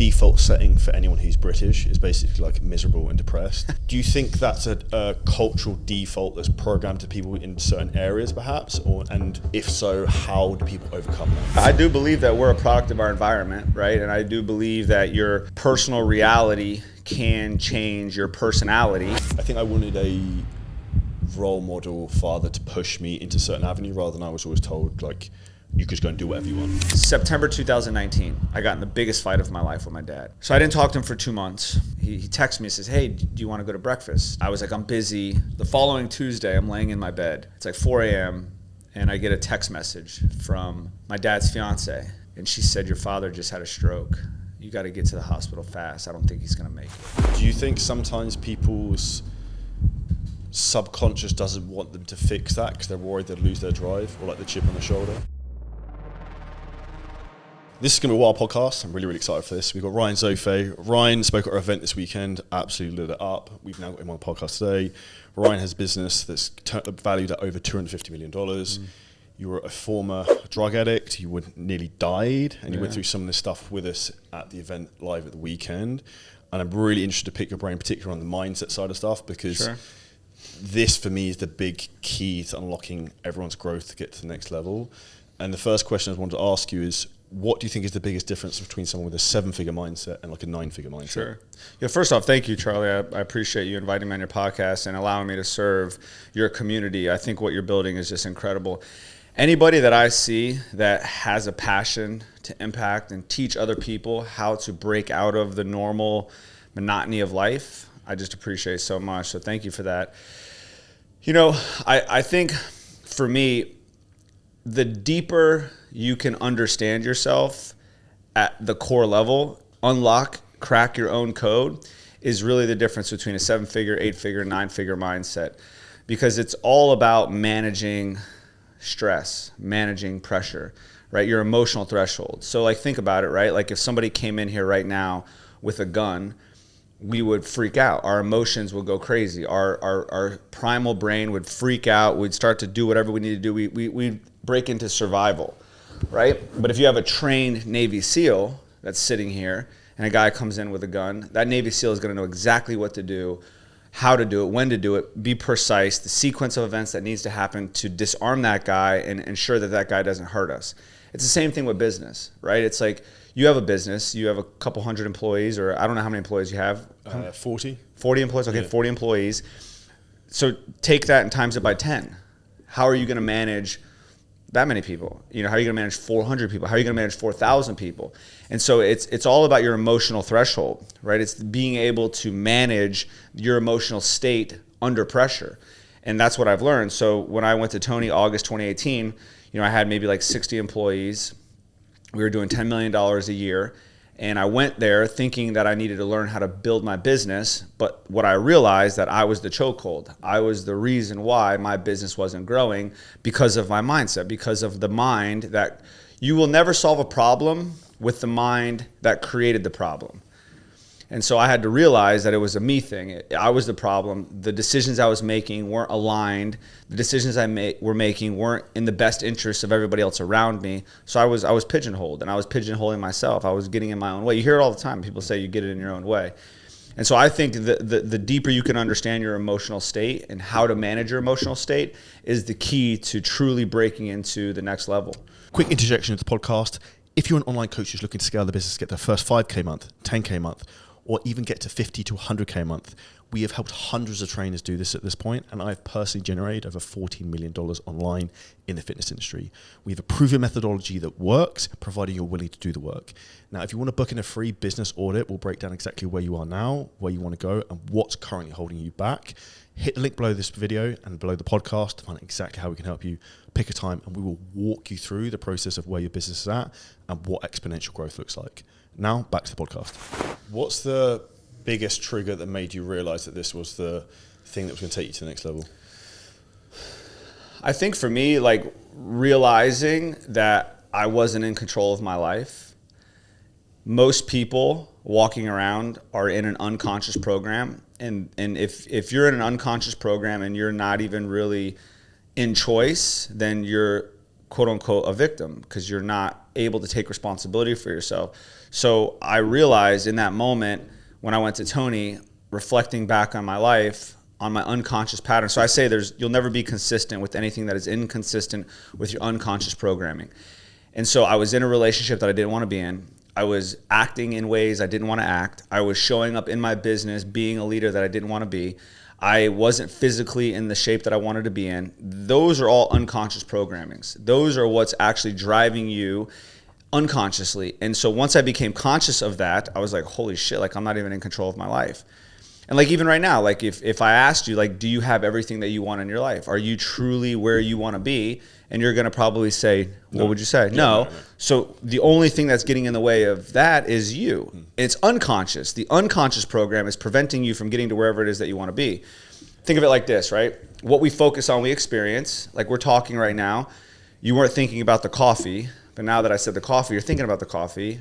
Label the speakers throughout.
Speaker 1: default setting for anyone who's British is basically like miserable and depressed. Do you think that's a cultural default that's programmed to people in certain areas perhaps? And if so, how do people overcome that?
Speaker 2: I do believe that we're a product of our environment, right? And I do believe that your personal reality can change your personality.
Speaker 1: I think I wanted a role model father to push me into a certain avenue rather than I was always told like, you could go and do whatever you want.
Speaker 2: September 2019, I got in the biggest fight of my life with my dad. So I didn't talk to him for 2 months. He texted me and says, hey, do you want to go to breakfast? I was like, I'm busy. The following Tuesday, I'm laying in my bed. It's like 4 a.m. and I get a text message from my dad's fiance. And she said, your father just had a stroke. You got to get to the hospital fast. I don't think he's going to make it.
Speaker 1: Do you think sometimes people's subconscious doesn't want them to fix that because they're worried they'll lose their drive or like the chip on the shoulder? This is going to be a wild podcast. I'm really, really excited for this. We've got Ryan Zofay. Ryan spoke at our event this weekend, absolutely lit it up. We've now got him on the podcast today. Ryan has a business that's valued at over $250 million. You were a former drug addict. You nearly died, and you went through some of this stuff with us at the event live at the weekend. And I'm really interested to pick your brain, particularly on the mindset side of stuff, because this, for me, is the big key to unlocking everyone's growth to get to the next level. And the first question I wanted to ask you is, what do you think is the biggest difference between someone with a 7-figure mindset and like a 9-figure mindset?
Speaker 2: Sure. Yeah, first off, thank you, Charlie. I appreciate you inviting me on your podcast and allowing me to serve your community. I think what you're building is just incredible. Anybody that I see that has a passion to impact and teach other people how to break out of the normal monotony of life, I just appreciate so much. So thank you for that. You know, I think for me, the deeper you can understand yourself at the core level, crack your own code, is really the difference between a 7-figure, 8-figure, 9-figure mindset. Because it's all about managing stress, managing pressure, right? Your emotional threshold. So like, think about it, right? Like if somebody came in here right now with a gun, we would freak out. Our emotions would go crazy. Our primal brain would freak out. We'd start to do whatever we need to do. We'd break into survival, right? But if you have a trained Navy SEAL that's sitting here and a guy comes in with a gun, that Navy SEAL is going to know exactly what to do, how to do it, when to do it, be precise, the sequence of events that needs to happen to disarm that guy and ensure that that guy doesn't hurt us. It's the same thing with business, right? It's like you have a business, you have a couple hundred employees, or I don't know how many employees you have.
Speaker 1: 40.
Speaker 2: 40 employees, okay, yeah. 40 employees. So take that and times it by 10. How are you going to manage that many people? You know, how are you going to manage 400 people? How are you going to manage 4,000 people? And so it's all about your emotional threshold, right? It's being able to manage your emotional state under pressure. And that's what I've learned. So when I went to Tony August 2018, you know, I had maybe like 60 employees. We were doing $10 million a year. And I went there thinking that I needed to learn how to build my business. But what I realized that I was the chokehold. I was the reason why my business wasn't growing, because of my mindset, because of the mind that you will never solve a problem with the mind that created the problem. And so I had to realize that it was a me thing. I was the problem. The decisions I was making weren't aligned. The decisions I were making weren't in the best interest of everybody else around me. So I was pigeonholed, and I was pigeonholing myself. I was getting in my own way. You hear it all the time. People say you get it in your own way. And so I think the deeper you can understand your emotional state and how to manage your emotional state is the key to truly breaking into the next level.
Speaker 1: Quick interjection into the podcast. If you're an online coach who's looking to scale the business, get their first 5K month, 10K month, or even get to 50 to 100K a month, we have helped hundreds of trainers do this at this point, and I've personally generated over $14 million online in the fitness industry. We have a proven methodology that works, provided you're willing to do the work. Now, if you want to book in a free business audit, we'll break down exactly where you are now, where you want to go, and what's currently holding you back. Hit the link below this video and below the podcast to find out exactly how we can help you. Pick a time, and we will walk you through the process of where your business is at and what exponential growth looks like. Now, back to the podcast. What's the biggest trigger that made you realize that this was the thing that was going to take you to the next level?
Speaker 2: I think for me, like realizing that I wasn't in control of my life. Most people walking around are in an unconscious program. And if you're in an unconscious program and you're not even really in choice, then you're quote unquote a victim, because you're not able to take responsibility for yourself. So I realized in that moment when I went to Tony, reflecting back on my life, on my unconscious pattern. So I say you'll never be consistent with anything that is inconsistent with your unconscious programming. And so I was in a relationship that I didn't want to be in. I was acting in ways I didn't want to act. I was showing up in my business, being a leader that I didn't want to be. I wasn't physically in the shape that I wanted to be in. Those are all unconscious programmings. Those are what's actually driving you unconsciously. And so once I became conscious of that, I was like, holy shit, like I'm not even in control of my life. And like even right now, like if I asked you, like, do you have everything that you want in your life? Are you truly where you want to be? And you're going to probably say, what would you say? No. So the only thing that's getting in the way of that is you. And it's unconscious. The unconscious program is preventing you from getting to wherever it is that you want to be. Think of it like this, right? What we focus on, we experience. Like we're talking right now. You weren't thinking about the coffee, but now that I said the coffee, you're thinking about the coffee.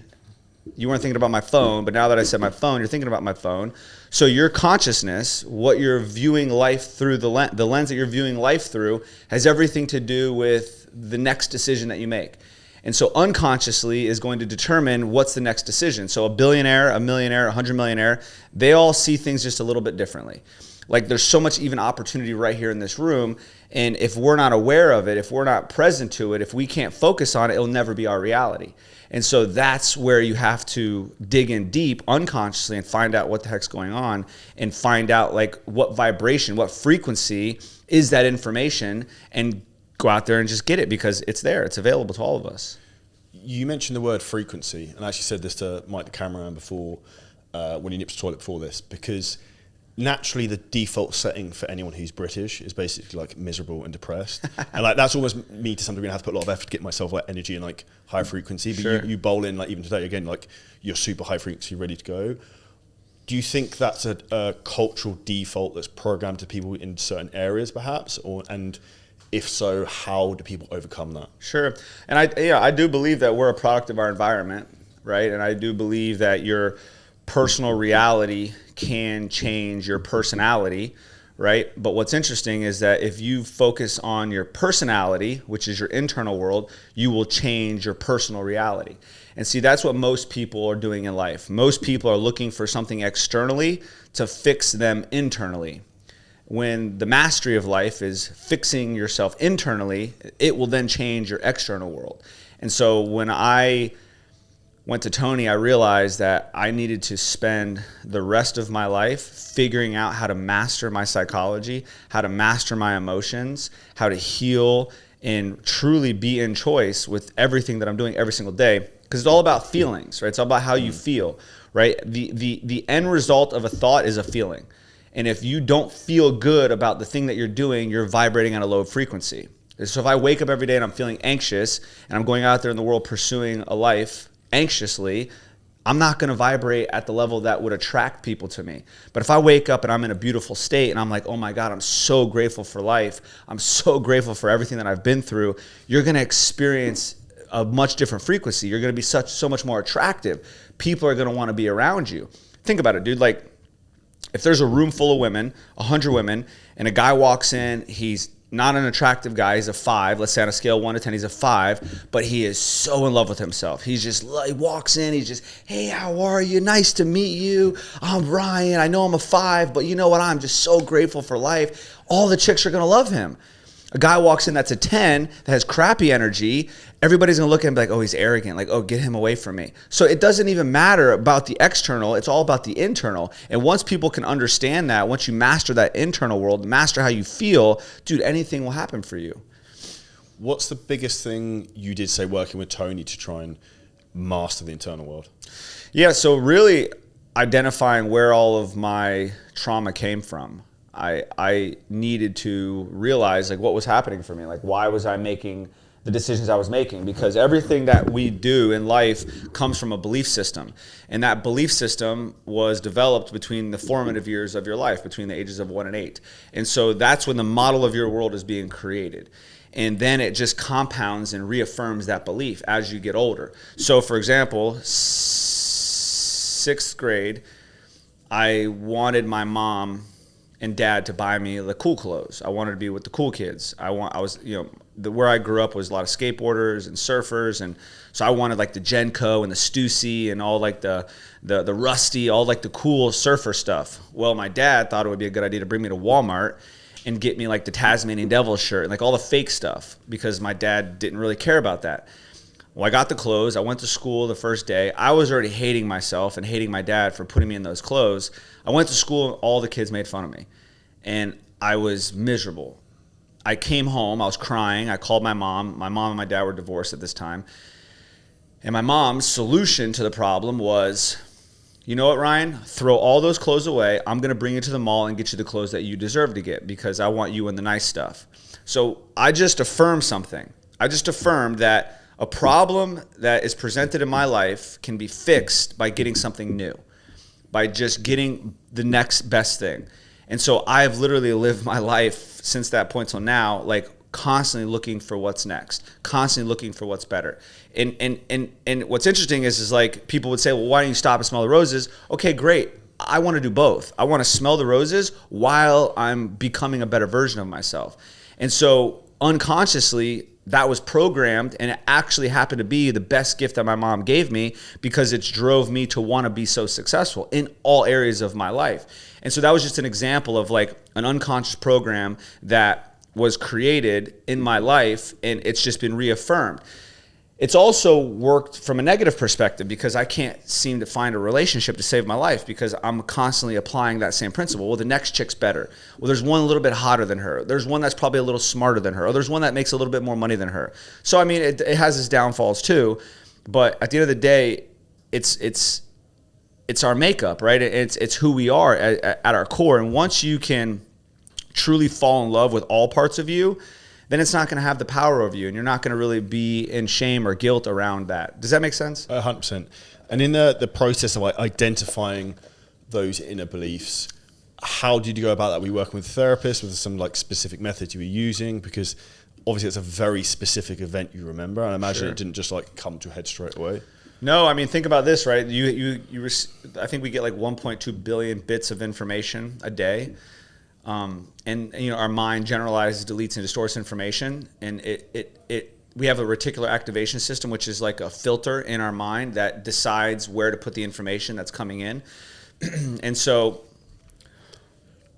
Speaker 2: You weren't thinking about my phone, but now that I said my phone, you're thinking about my phone. So your consciousness, what you're viewing life through, the lens that you're viewing life through, has everything to do with the next decision that you make. And so unconsciously is going to determine what's the next decision. So a billionaire, a millionaire, 100 millionaire, they all see things just a little bit differently. Like there's so much even opportunity right here in this room. And if we're not aware of it, if we're not present to it, if we can't focus on it, it'll never be our reality. And so that's where you have to dig in deep unconsciously and find out what the heck's going on and find out like what vibration, what frequency is that information, and go out there and just get it because it's there. It's available to all of us.
Speaker 1: You mentioned the word frequency, and I actually said this to Mike, the cameraman, before when he nipped to the toilet before this, because naturally the default setting for anyone who's British is basically like miserable and depressed. And like that's almost me to some degree. I have to put a lot of effort to get myself like energy and like high frequency. But
Speaker 2: Sure.
Speaker 1: you bowl in like even today again, like you're super high frequency, ready to go. Do you think that's a cultural default that's programmed to people in certain areas perhaps? And if so, how do people overcome that?
Speaker 2: Sure. And I do believe that we're a product of our environment, right? And I do believe that your personal reality can change your personality, right? But what's interesting is that if you focus on your personality, which is your internal world, you will change your personal reality. And see, that's what most people are doing in life. Most people are looking for something externally to fix them internally. When the mastery of life is fixing yourself internally, it will then change your external world. And so when I went to Tony, I realized that I needed to spend the rest of my life figuring out how to master my psychology, how to master my emotions, how to heal and truly be in choice with everything that I'm doing every single day. Because it's all about feelings, right? It's all about how you feel, right? The end result of a thought is a feeling. And if you don't feel good about the thing that you're doing, you're vibrating at a low frequency. So if I wake up every day and I'm feeling anxious and I'm going out there in the world pursuing a life anxiously, I'm not going to vibrate at the level that would attract people to me. But if I wake up and I'm in a beautiful state and I'm like, oh my God, I'm so grateful for life, I'm so grateful for everything that I've been through, you're going to experience a much different frequency. You're going to be so much more attractive. People are going to want to be around you. Think about it, dude. Like if there's a room full of women, 100 women, and a guy walks in, he's not an attractive guy, he's a 5. Let's say on a scale of 1 to 10, he's a 5, but he is so in love with himself. He's just, he walks in, he's just, hey, how are you? Nice to meet you. I'm Ryan. I know I'm a 5, but you know what? I'm just so grateful for life. All the chicks are going to love him. A guy walks in that's a 10 that has crappy energy. Everybody's going to look at him like, oh, he's arrogant. Like, oh, get him away from me. So it doesn't even matter about the external. It's all about the internal. And once people can understand that, once you master that internal world, master how you feel, dude, anything will happen for you.
Speaker 1: What's the biggest thing you did, say, working with Tony to try and master the internal world?
Speaker 2: Yeah, so really identifying where all of my trauma came from. I needed to realize like what was happening for me. Like why was I making the decisions I was making? Because everything that we do in life comes from a belief system. And that belief system was developed between the formative years of your life, between the ages of 1 and 8. And so that's when the model of your world is being created. And then it just compounds and reaffirms that belief as you get older. So for example, 6th grade, I wanted my mom and dad to buy me the cool clothes. I wanted to be with the cool kids. Where I grew up was a lot of skateboarders and surfers, and so I wanted like the Genco and the Stussy and all like the Rusty, all like the cool surfer stuff. Well, my dad thought it would be a good idea to bring me to Walmart and get me like the Tasmanian Devil shirt and like all the fake stuff, because my dad didn't really care about that. Well, I got the clothes. I went to school the first day. I was already hating myself and hating my dad for putting me in those clothes. I went to school and all the kids made fun of me, and I was miserable. I came home. I was crying. I called my mom. My mom and my dad were divorced at this time. And my mom's solution to the problem was, you know what, Ryan? Throw all those clothes away. I'm going to bring you to the mall and get you the clothes that you deserve to get, because I want you in the nice stuff. So I just affirmed something. I just affirmed that a problem that is presented in my life can be fixed by getting something new, by just getting the next best thing. And so I've literally lived my life since that point till now, like constantly looking for what's next, constantly looking for what's better. And what's interesting is like people would say, well, why don't you stop and smell the roses? Okay, great. I want to do both. I want to smell the roses while I'm becoming a better version of myself. And so unconsciously, that was programmed, and it actually happened to be the best gift that my mom gave me, because it drove me to want to be so successful in all areas of my life. And so that was just an example of like an unconscious program that was created in my life, and it's just been reaffirmed. It's also worked from a negative perspective, because I can't seem to find a relationship to save my life, because I'm constantly applying that same principle. Well, the next chick's better. Well, there's one a little bit hotter than her. There's one that's probably a little smarter than her. Or there's one that makes a little bit more money than her. So, I mean, it has its downfalls too. But at the end of the day, it's our makeup, right? It's who we are at our core. And once you can truly fall in love with all parts of you, then it's not going to have the power over you, and you're not going to really be in shame or guilt around that. Does that make sense?
Speaker 1: 100%. And in the process of identifying those inner beliefs, how did you go about that? Were you working with therapists? Was there some like specific methods you were using? Because obviously it's a very specific event you remember, and I imagine it didn't just like come to your head straight away.
Speaker 2: No, I mean, think about this, right? I think we get like 1.2 billion bits of information a day. And our mind generalizes, deletes, and distorts information, and we have a reticular activation system, which is like a filter in our mind that decides where to put the information that's coming in. And so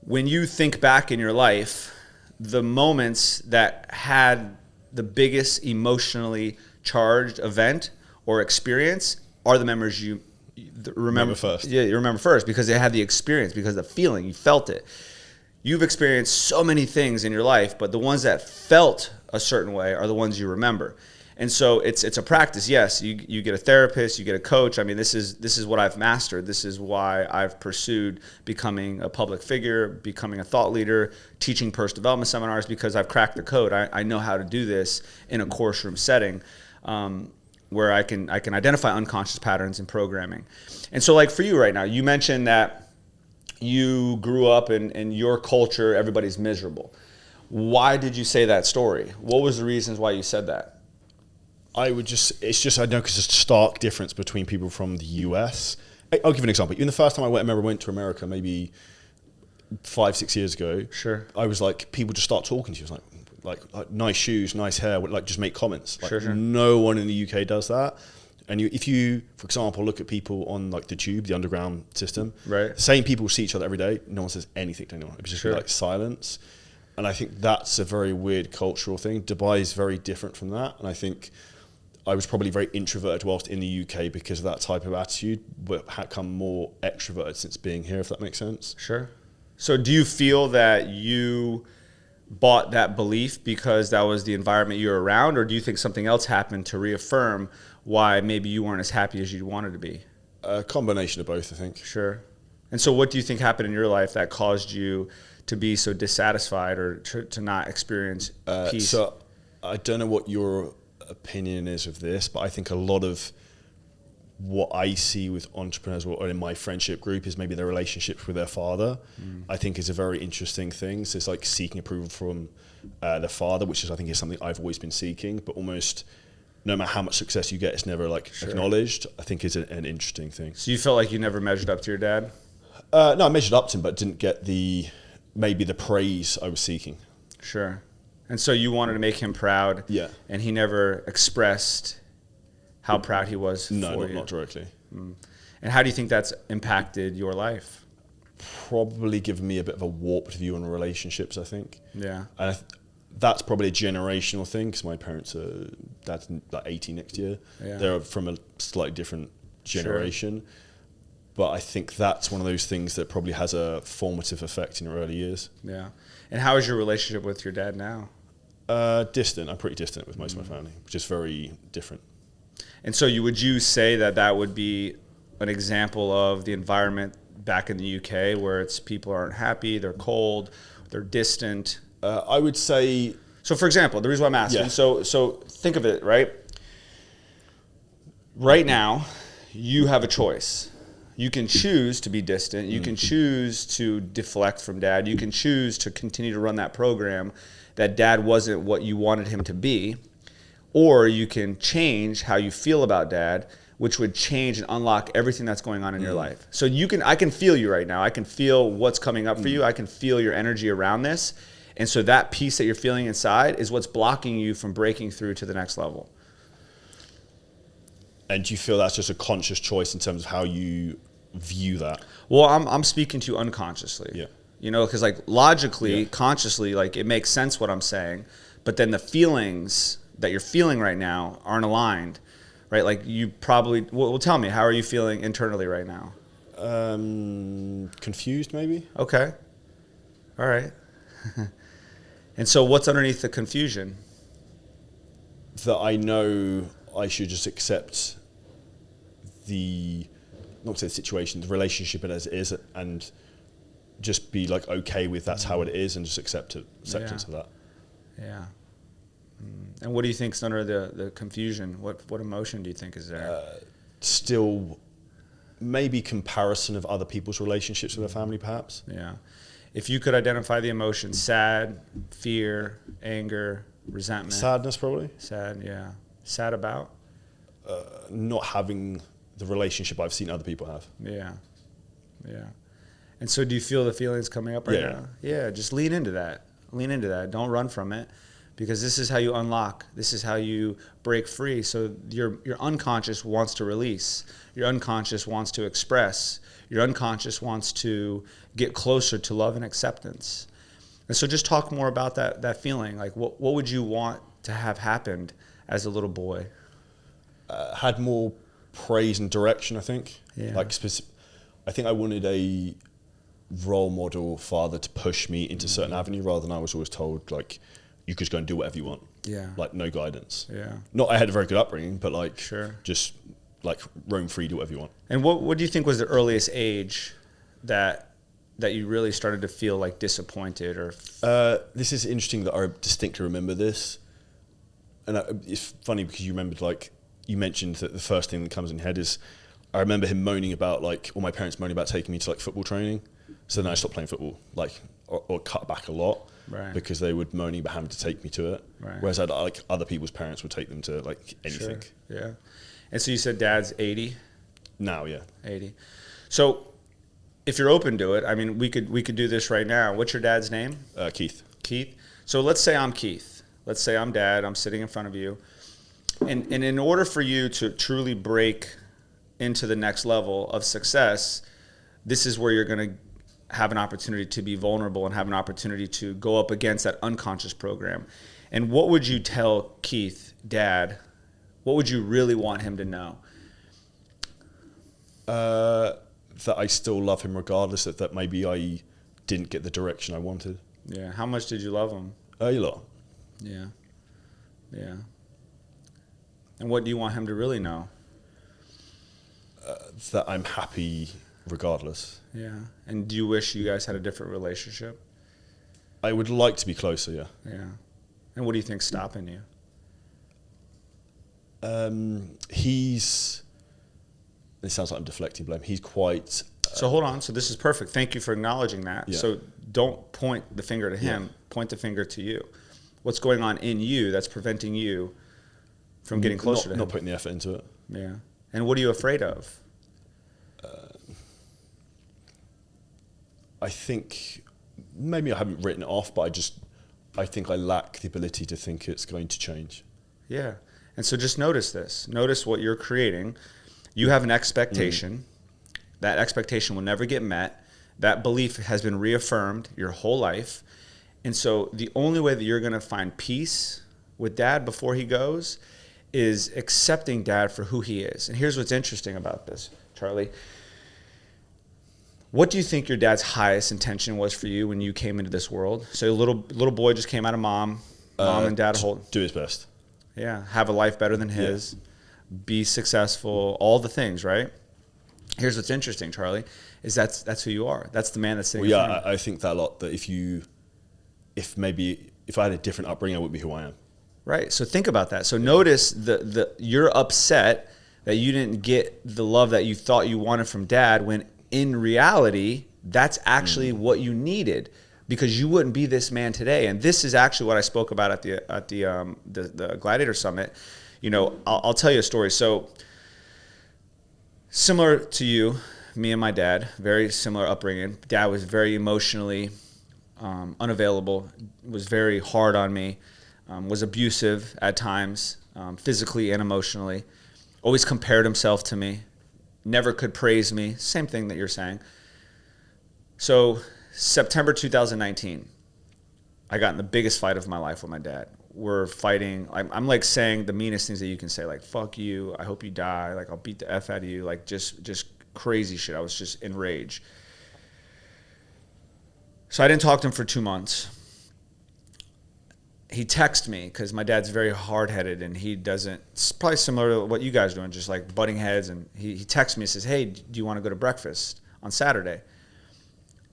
Speaker 2: when you think back in your life, the moments that had the biggest emotionally charged event or experience are the memories you remember first. Yeah, you remember first, because they had the experience, because of the feeling, you felt it. You've experienced so many things in your life, but the ones that felt a certain way are the ones you remember. And so it's a practice. Yes, you get a therapist, you get a coach. I mean, this is what I've mastered. This is why I've pursued becoming a public figure, becoming a thought leader, teaching personal development seminars, because I've cracked the code. I know how to do this in a course room setting, where I can identify unconscious patterns in programming. And so like for you right now, you mentioned that you grew up in your culture, everybody's miserable. Why did you say that story? What was the reasons why you said that?
Speaker 1: I know because there's a stark difference between people from the US. I'll give you an example. Even the first time I went to America, maybe 5-6 years ago.
Speaker 2: Sure.
Speaker 1: I was like, people just start talking to you. It was like nice shoes, nice hair, like just make comments. Like,
Speaker 2: sure.
Speaker 1: No one in the UK does that. And if you, for example, look at people on like the tube, the underground system,
Speaker 2: right?
Speaker 1: Same people see each other every day. No one says anything to anyone. It's just like silence. And I think that's a very weird cultural thing. Dubai is very different from that. And I think I was probably very introverted whilst in the UK because of that type of attitude, but had become more extroverted since being here, if that makes sense.
Speaker 2: Sure. So do you feel that you bought that belief because that was the environment you were around, or do you think something else happened to reaffirm why maybe you weren't as happy as you wanted to be?
Speaker 1: A combination of both, I think.
Speaker 2: Sure. And so what do you think happened in your life that caused you to be so dissatisfied or to not experience peace?
Speaker 1: So I don't know what your opinion is of this, but I think a lot of what I see with entrepreneurs or in my friendship group is maybe their relationships with their father. I think is a very interesting thing. So it's like seeking approval from the father, which is, I think, is something I've always been seeking, but almost no matter how much success you get, it's never like acknowledged, I think is an interesting thing.
Speaker 2: So you felt like you never measured up to your dad?
Speaker 1: No, I measured up to him, but didn't get the maybe the praise I was seeking.
Speaker 2: Sure. And so you wanted to make him proud.
Speaker 1: Yeah.
Speaker 2: And he never expressed how proud he was for you.
Speaker 1: No, not directly.
Speaker 2: And how do you think that's impacted your life?
Speaker 1: Probably given me a bit of a warped view on relationships, I think.
Speaker 2: Yeah.
Speaker 1: And that's probably a generational thing, because my parents are, dad's like 80 next year.
Speaker 2: Yeah.
Speaker 1: They're from a slightly different generation. Sure. But I think that's one of those things that probably has a formative effect in your early years.
Speaker 2: Yeah. And how is your relationship with your dad now?
Speaker 1: Distant. I'm pretty distant with most of my family, which is very different.
Speaker 2: And so would you say that would be an example of the environment back in the UK where it's people aren't happy, they're cold, they're distant?
Speaker 1: I would say...
Speaker 2: So for example, the reason why I'm asking,
Speaker 1: yeah.
Speaker 2: so think of it, right? Right now, you have a choice. You can choose to be distant. You can choose to deflect from dad. You can choose to continue to run that program that dad wasn't what you wanted him to be. Or you can change how you feel about dad, which would change and unlock everything that's going on in your life. So I can feel you right now. I can feel what's coming up for you. I can feel your energy around this. And so that piece that you're feeling inside is what's blocking you from breaking through to the next level.
Speaker 1: And do you feel that's just a conscious choice in terms of how you view that?
Speaker 2: Well, I'm speaking to you unconsciously.
Speaker 1: Yeah.
Speaker 2: You know, because like logically, consciously, like it makes sense what I'm saying, but then the feelings that you're feeling right now aren't aligned, right? Like you probably, well, tell me, how are you feeling internally right now?
Speaker 1: Confused, maybe.
Speaker 2: Okay. All right. And so what's underneath the confusion?
Speaker 1: That I know I should just accept not say the situation, the relationship as it is, and just be like okay with that's how it is, and just acceptance of that.
Speaker 2: Yeah. And what do you think's under the confusion? What emotion do you think is there?
Speaker 1: Still, maybe comparison of other people's relationships with their family, perhaps.
Speaker 2: Yeah. If you could identify the emotions: sad, fear, anger, resentment.
Speaker 1: Sadness, probably.
Speaker 2: Sad, yeah. Sad about?
Speaker 1: Not having the relationship I've seen other people have.
Speaker 2: Yeah. Yeah. And so do you feel the feelings coming up right now? Yeah, just lean into that. Lean into that. Don't run from it, because this is how you unlock. This is how you break free. So your unconscious wants to release. Your unconscious wants to express. Your unconscious wants to get closer to love and acceptance. And so just talk more about that feeling. Like what would you want to have happened as a little boy?
Speaker 1: Had more praise and direction, I think.
Speaker 2: Yeah.
Speaker 1: I think I wanted a role model father to push me into a certain avenue, rather than I was always told, like, you could just go and do whatever you want.
Speaker 2: Yeah.
Speaker 1: Like, no guidance.
Speaker 2: Yeah.
Speaker 1: Not I had a very good upbringing, but like,
Speaker 2: sure, just
Speaker 1: like roam free, do whatever you want.
Speaker 2: And what do you think was the earliest age that you really started to feel like disappointed? Or
Speaker 1: this is interesting that I distinctly remember this. And it's funny because you remembered, like, you mentioned that the first thing that comes in your head is, I remember him moaning about, like, or my parents moaning about taking me to like football training. So then I stopped playing football, like, or cut back a lot,
Speaker 2: right,
Speaker 1: because they would moaning about having to take me to it.
Speaker 2: Right.
Speaker 1: Whereas I'd, like, other people's parents would take them to like anything.
Speaker 2: Sure. Yeah. And so you said dad's 80?
Speaker 1: Now, yeah.
Speaker 2: 80. So if you're open to it, I mean, we could do this right now. What's your dad's name?
Speaker 1: Keith.
Speaker 2: Keith. So let's say I'm Keith. Let's say I'm dad. I'm sitting in front of you. And in order for you to truly break into the next level of success, this is where you're going to have an opportunity to be vulnerable and have an opportunity to go up against that unconscious program. And what would you tell Keith, dad? What would you really want him to know?
Speaker 1: That I still love him regardless, that maybe I didn't get the direction I wanted.
Speaker 2: Yeah. How much did you love him?
Speaker 1: A lot.
Speaker 2: Yeah. Yeah. And what do you want him to really know?
Speaker 1: That I'm happy regardless.
Speaker 2: Yeah. And do you wish you guys had a different relationship?
Speaker 1: I would like to be closer, yeah.
Speaker 2: Yeah. And what do you think's stopping you?
Speaker 1: It sounds like I'm deflecting blame. He's quite...
Speaker 2: So hold on. So this is perfect. Thank you for acknowledging that.
Speaker 1: Yeah.
Speaker 2: So don't point the finger to him. Yeah. Point the finger to you. What's going on in you that's preventing you from getting closer to him?
Speaker 1: Not putting the effort into it.
Speaker 2: Yeah. And what are you afraid of?
Speaker 1: I think maybe I haven't written it off, but I think I lack the ability to think it's going to change.
Speaker 2: Yeah. And so just notice this. Notice what you're creating. You have an expectation. That expectation will never get met. That belief has been reaffirmed your whole life. And so the only way that you're going to find peace with dad before he goes is accepting dad for who he is. And here's what's interesting about this, Charlie. What do you think your dad's highest intention was for you when you came into this world? So a little boy just came out of mom and dad hold.
Speaker 1: Do his best.
Speaker 2: Yeah, have a life better than his, be successful, all the things, right? Here's what's interesting, Charlie, is that's who you are. That's the man that's sitting in front of you.
Speaker 1: I think that a lot, that if I had a different upbringing, I wouldn't be who I am.
Speaker 2: Right, so think about that. So notice you're upset that you didn't get the love that you thought you wanted from dad, when in reality, that's actually what you needed, because you wouldn't be this man today. And this is actually what I spoke about at the Gladiator Summit. You know, I'll tell you a story. So similar to you, me and my dad, very similar upbringing. Dad was very emotionally unavailable, was very hard on me, was abusive at times, physically and emotionally, always compared himself to me, never could praise me. Same thing that you're saying. So September 2019, I got in the biggest fight of my life with my dad. We're fighting. I'm like saying the meanest things that you can say, like, fuck you, I hope you die, like, I'll beat the F out of you, like, just crazy shit. I was just enraged. So I didn't talk to him for 2 months. He texted me, because my dad's very hard-headed, and he doesn't, it's probably similar to what you guys are doing, just like butting heads. And he texts me and says, hey, do you want to go to breakfast on Saturday?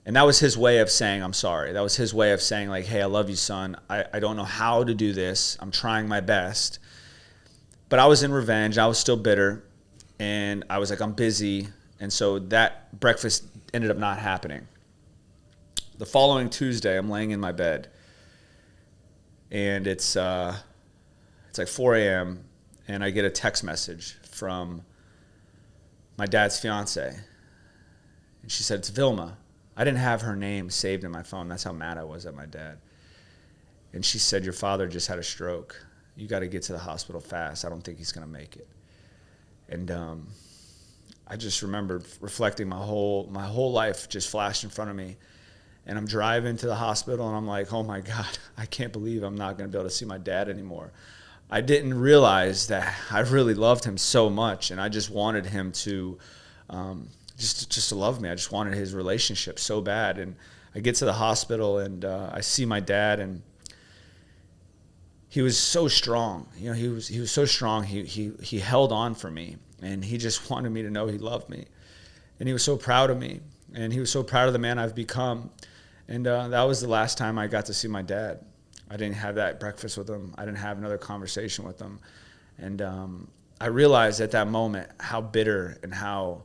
Speaker 2: And that was his way of saying, I'm sorry. That was his way of saying, like, hey, I love you, son. I don't know how to do this. I'm trying my best. But I was in revenge. I was still bitter. And I was like, I'm busy. And so that breakfast ended up not happening. The following Tuesday, I'm laying in my bed. And it's like 4 a.m. And I get a text message from my dad's fiance. And she said, it's Vilma. I didn't have her name saved in my phone. That's how mad I was at my dad. And she said, your father just had a stroke. You got to get to the hospital fast. I don't think he's going to make it. And I just remembered reflecting my whole life just flashed in front of me. And I'm driving to the hospital, and I'm like, oh, my God, I can't believe I'm not going to be able to see my dad anymore. I didn't realize that I really loved him so much, and I just wanted him to just to love me. I just wanted his relationship so bad. And I get to the hospital, and I see my dad, and he was so strong. You know, he was so strong. He held on for me, and he just wanted me to know he loved me. And he was so proud of me, and he was so proud of the man I've become. And that was the last time I got to see my dad. I didn't have that breakfast with him. I didn't have another conversation with him. And I realized at that moment how bitter and how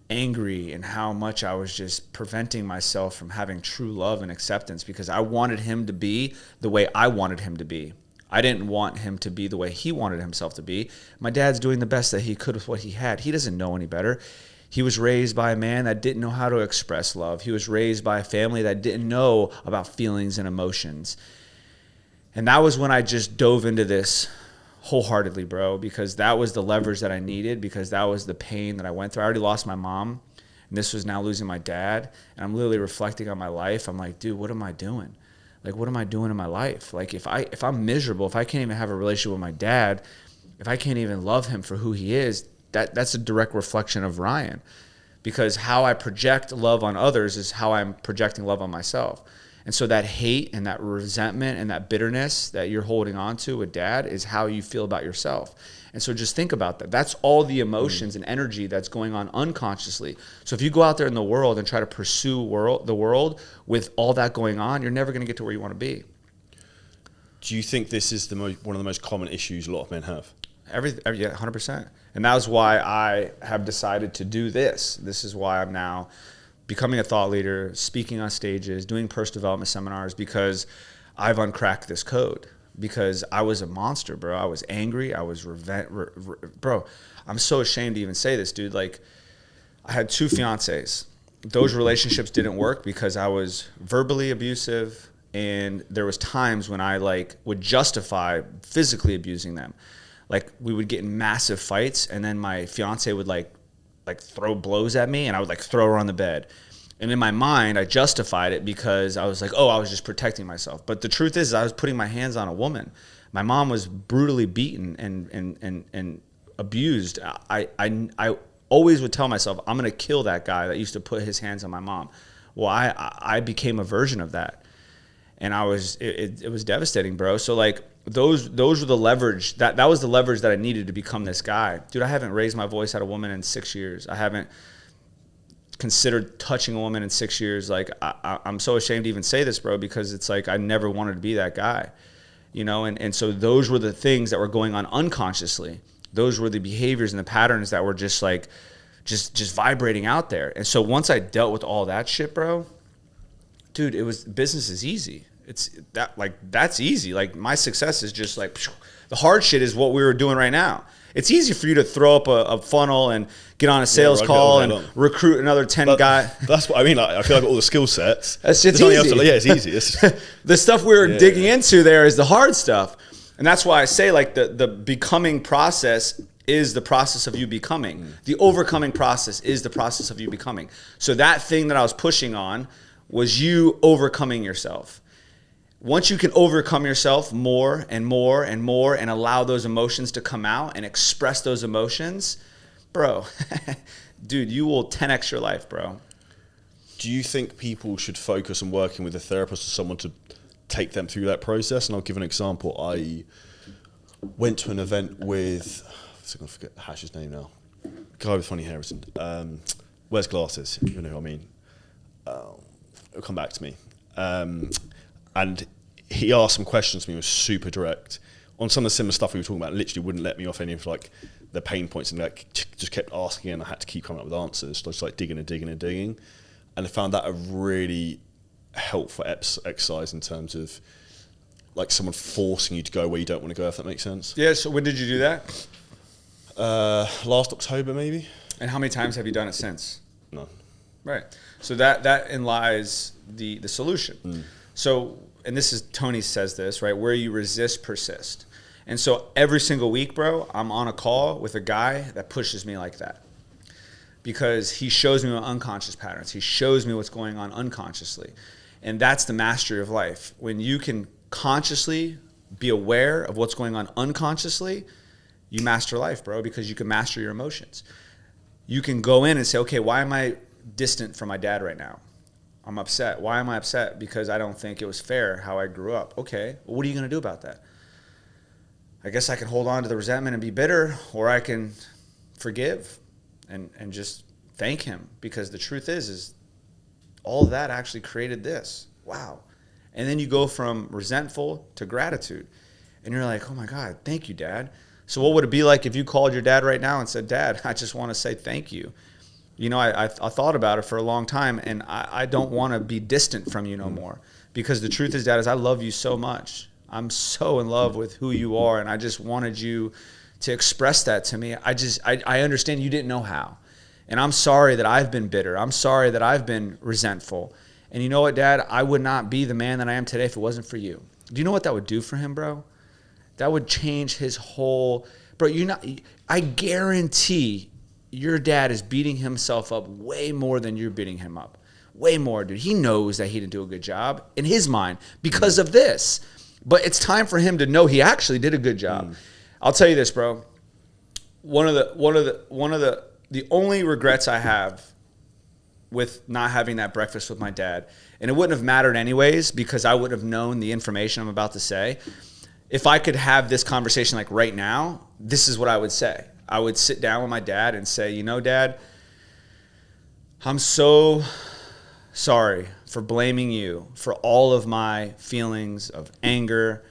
Speaker 2: angry and how much I was just preventing myself from having true love and acceptance, because I wanted him to be the way I wanted him to be. I didn't want him to be the way he wanted himself to be. My dad's doing the best that he could with what he had. He doesn't know any better. He was raised by a man that didn't know how to express love. He was raised by a family that didn't know about feelings and emotions. And that was when I just dove into this wholeheartedly, bro, because that was the leverage that I needed, because that was the pain that I went through. I already lost my mom, and this was now losing my dad. And I'm literally reflecting on my life. I'm like, dude, what am I doing? Like, what am I doing in my life? Like, if I'm miserable, if I can't even have a relationship with my dad, if I can't even love him for who he is, that's a direct reflection of Ryan, because how I project love on others is how I'm projecting love on myself. And so that hate and that resentment and that bitterness that you're holding on to with dad is how you feel about yourself. And so just think about that. That's all the emotions and energy that's going on unconsciously. So if you go out there in the world and try to pursue the world with all that going on, you're never going to get to where you want to be.
Speaker 1: Do you think this is one of the most common issues a lot of men have?
Speaker 2: Yeah, 100%. And that was why I have decided to do this. This is why I'm now becoming a thought leader, speaking on stages, doing personal development seminars, because I've uncracked this code. Because I was a monster, bro. I was angry. I was bro, I'm so ashamed to even say this, dude. Like, I had 2 fiancés. those relationships didn't work because I was verbally abusive, and there was times when I like would justify physically abusing them. Like we would get in massive fights, and then my fiance would like throw blows at me, and I would like throw her on the bed. And in my mind, I justified it because I was like, oh, I was just protecting myself. But the truth is I was putting my hands on a woman. My mom was brutally beaten and abused. I always would tell myself, I'm going to kill that guy that used to put his hands on my mom. Well, I became a version of that. And it was devastating, bro. So like those were the leverage that was the leverage that I needed to become this guy. Dude, I haven't raised my voice at a woman in 6 years. I haven't considered touching a woman in 6 years. Like I'm so ashamed to even say this, bro, because it's like I never wanted to be that guy, you know. And so those were the things that were going on unconsciously. Those were the behaviors and the patterns that were just like just vibrating out there. And so once I dealt with all that shit, bro, dude, business is easy. That's easy. Like my success is just like the hard shit is what we were doing right now. It's easy for you to throw up a funnel and get on a sales call and recruit another 10 guy.
Speaker 1: That's what I mean. I feel like all the skill sets.
Speaker 2: That's just easy.
Speaker 1: It's easy.
Speaker 2: The stuff we were digging into there is the hard stuff. And that's why I say like the becoming process is the process of you becoming. The overcoming process is the process of you becoming. So that thing that I was pushing on was you overcoming yourself. Once you can overcome yourself more and more and more and allow those emotions to come out and express those emotions, bro, dude, you will 10x your life, bro.
Speaker 1: Do you think people should focus on working with a therapist or someone to take them through that process? And I'll give an example. I went to an event with, I'm going to forget Hash's name now, guy with funny hair, wears glasses, you know who I mean. It'll come back to me. And he asked some questions to me, was super direct on some of the similar stuff we were talking about. Literally wouldn't let me off any of like the pain points, and like just kept asking, and I had to keep coming up with answers. Just like digging. And I found that a really helpful exercise in terms of like someone forcing you to go where you don't want to go, if that makes sense.
Speaker 2: Yeah. So when did you do that?
Speaker 1: Last October, maybe.
Speaker 2: And how many times have you done it since?
Speaker 1: None.
Speaker 2: Right. So that in lies the solution. So, and this is, Tony says this, right? Where you resist, persist. And so every single week, bro, I'm on a call with a guy that pushes me like that. Because he shows me my unconscious patterns. He shows me what's going on unconsciously. And that's the mastery of life. When you can consciously be aware of what's going on unconsciously, you master life, bro, because you can master your emotions. You can go in and say, okay, why am I distant from my dad right now? I'm upset. Why am I upset? Because I don't think it was fair how I grew up. Okay, well, what are you going to do about that? I guess I can hold on to the resentment and be bitter, or I can forgive and just thank him, because the truth is all of that actually created this. Wow. And then you go from resentful to gratitude, and you're like, oh my God, thank you, Dad. So what would it be like if you called your dad right now and said, Dad, I just want to say thank you. You know, I thought about it for a long time, and I don't want to be distant from you no more, because the truth is, Dad, is I love you so much. I'm so in love with who you are, and I just wanted you to express that to me. I understand you didn't know how, and I'm sorry that I've been bitter. I'm sorry that I've been resentful. And you know what, Dad? I would not be the man that I am today if it wasn't for you. Do you know what that would do for him, bro? That would change his whole, bro. I guarantee your dad is beating himself up way more than you're beating him up. Way more, dude. He knows that he didn't do a good job in his mind because of this. But it's time for him to know he actually did a good job. I'll tell you this, bro. One of the only regrets I have with not having that breakfast with my dad, and it wouldn't have mattered anyways because I would have known the information I'm about to say. If I could have this conversation like right now, this is what I would say. I would sit down with my dad and say, you know, Dad, I'm so sorry for blaming you for all of my feelings of anger,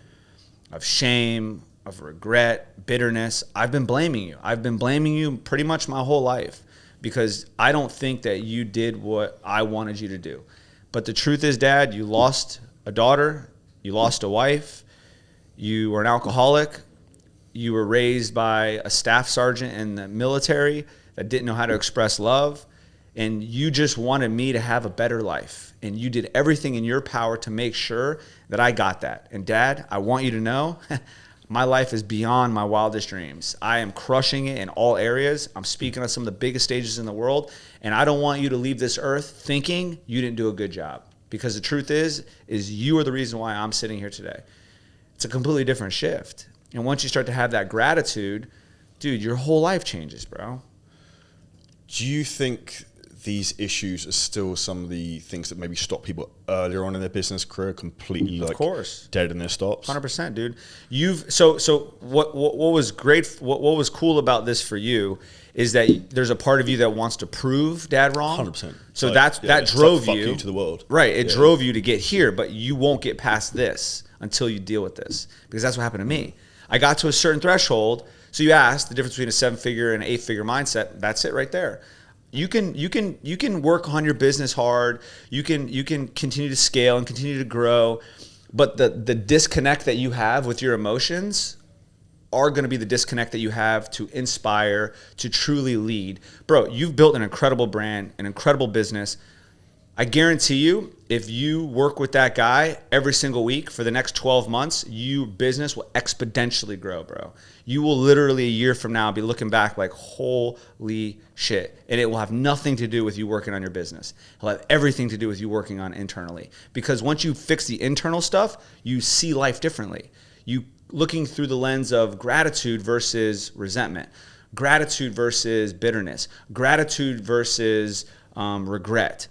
Speaker 2: of shame, of regret, bitterness. I've been blaming you. I've been blaming you pretty much my whole life because I don't think that you did what I wanted you to do. But the truth is, Dad, you lost a daughter, you lost a wife, you were an alcoholic, you were raised by a staff sergeant in the military that didn't know how to express love. and you just wanted me to have a better life. And you did everything in your power to make sure that I got that. And Dad, I want you to know, my life is beyond my wildest dreams. I am crushing it in all areas. I'm speaking on some of the biggest stages in the world. And I don't want you to leave this earth thinking you didn't do a good job. Because the truth is you are the reason why I'm sitting here today. It's a completely different shift. And once you start to have that gratitude, dude, your whole life changes, bro.
Speaker 1: Do you think these issues are still some of the things that maybe stop people earlier on in their business career completely, like,
Speaker 2: of course,
Speaker 1: dead in their stops?
Speaker 2: 100%, dude. So what was great, what was cool about this for you is that there's a part of you that wants to prove Dad wrong.
Speaker 1: 100%.
Speaker 2: So that drove
Speaker 1: like,
Speaker 2: you,
Speaker 1: fuck you to the world.
Speaker 2: Right. It drove you to get here, but you won't get past this until you deal with this, because that's what happened to me. I got to a certain threshold. So you asked the difference between a 7-figure and an 8-figure mindset. That's it right there. You can work on your business hard. You can continue to scale and continue to grow, but the disconnect that you have with your emotions are going to be the disconnect that you have to inspire, to truly lead. Bro, you've built an incredible brand, an incredible business. I guarantee you, if you work with that guy every single week for the next 12 months, your business will exponentially grow, bro. You will literally a year from now be looking back like, holy shit. And it will have nothing to do with you working on your business. It'll have everything to do with you working on internally. Because once you fix the internal stuff, you see life differently. You looking through the lens of gratitude versus resentment, gratitude versus bitterness, gratitude versus regret.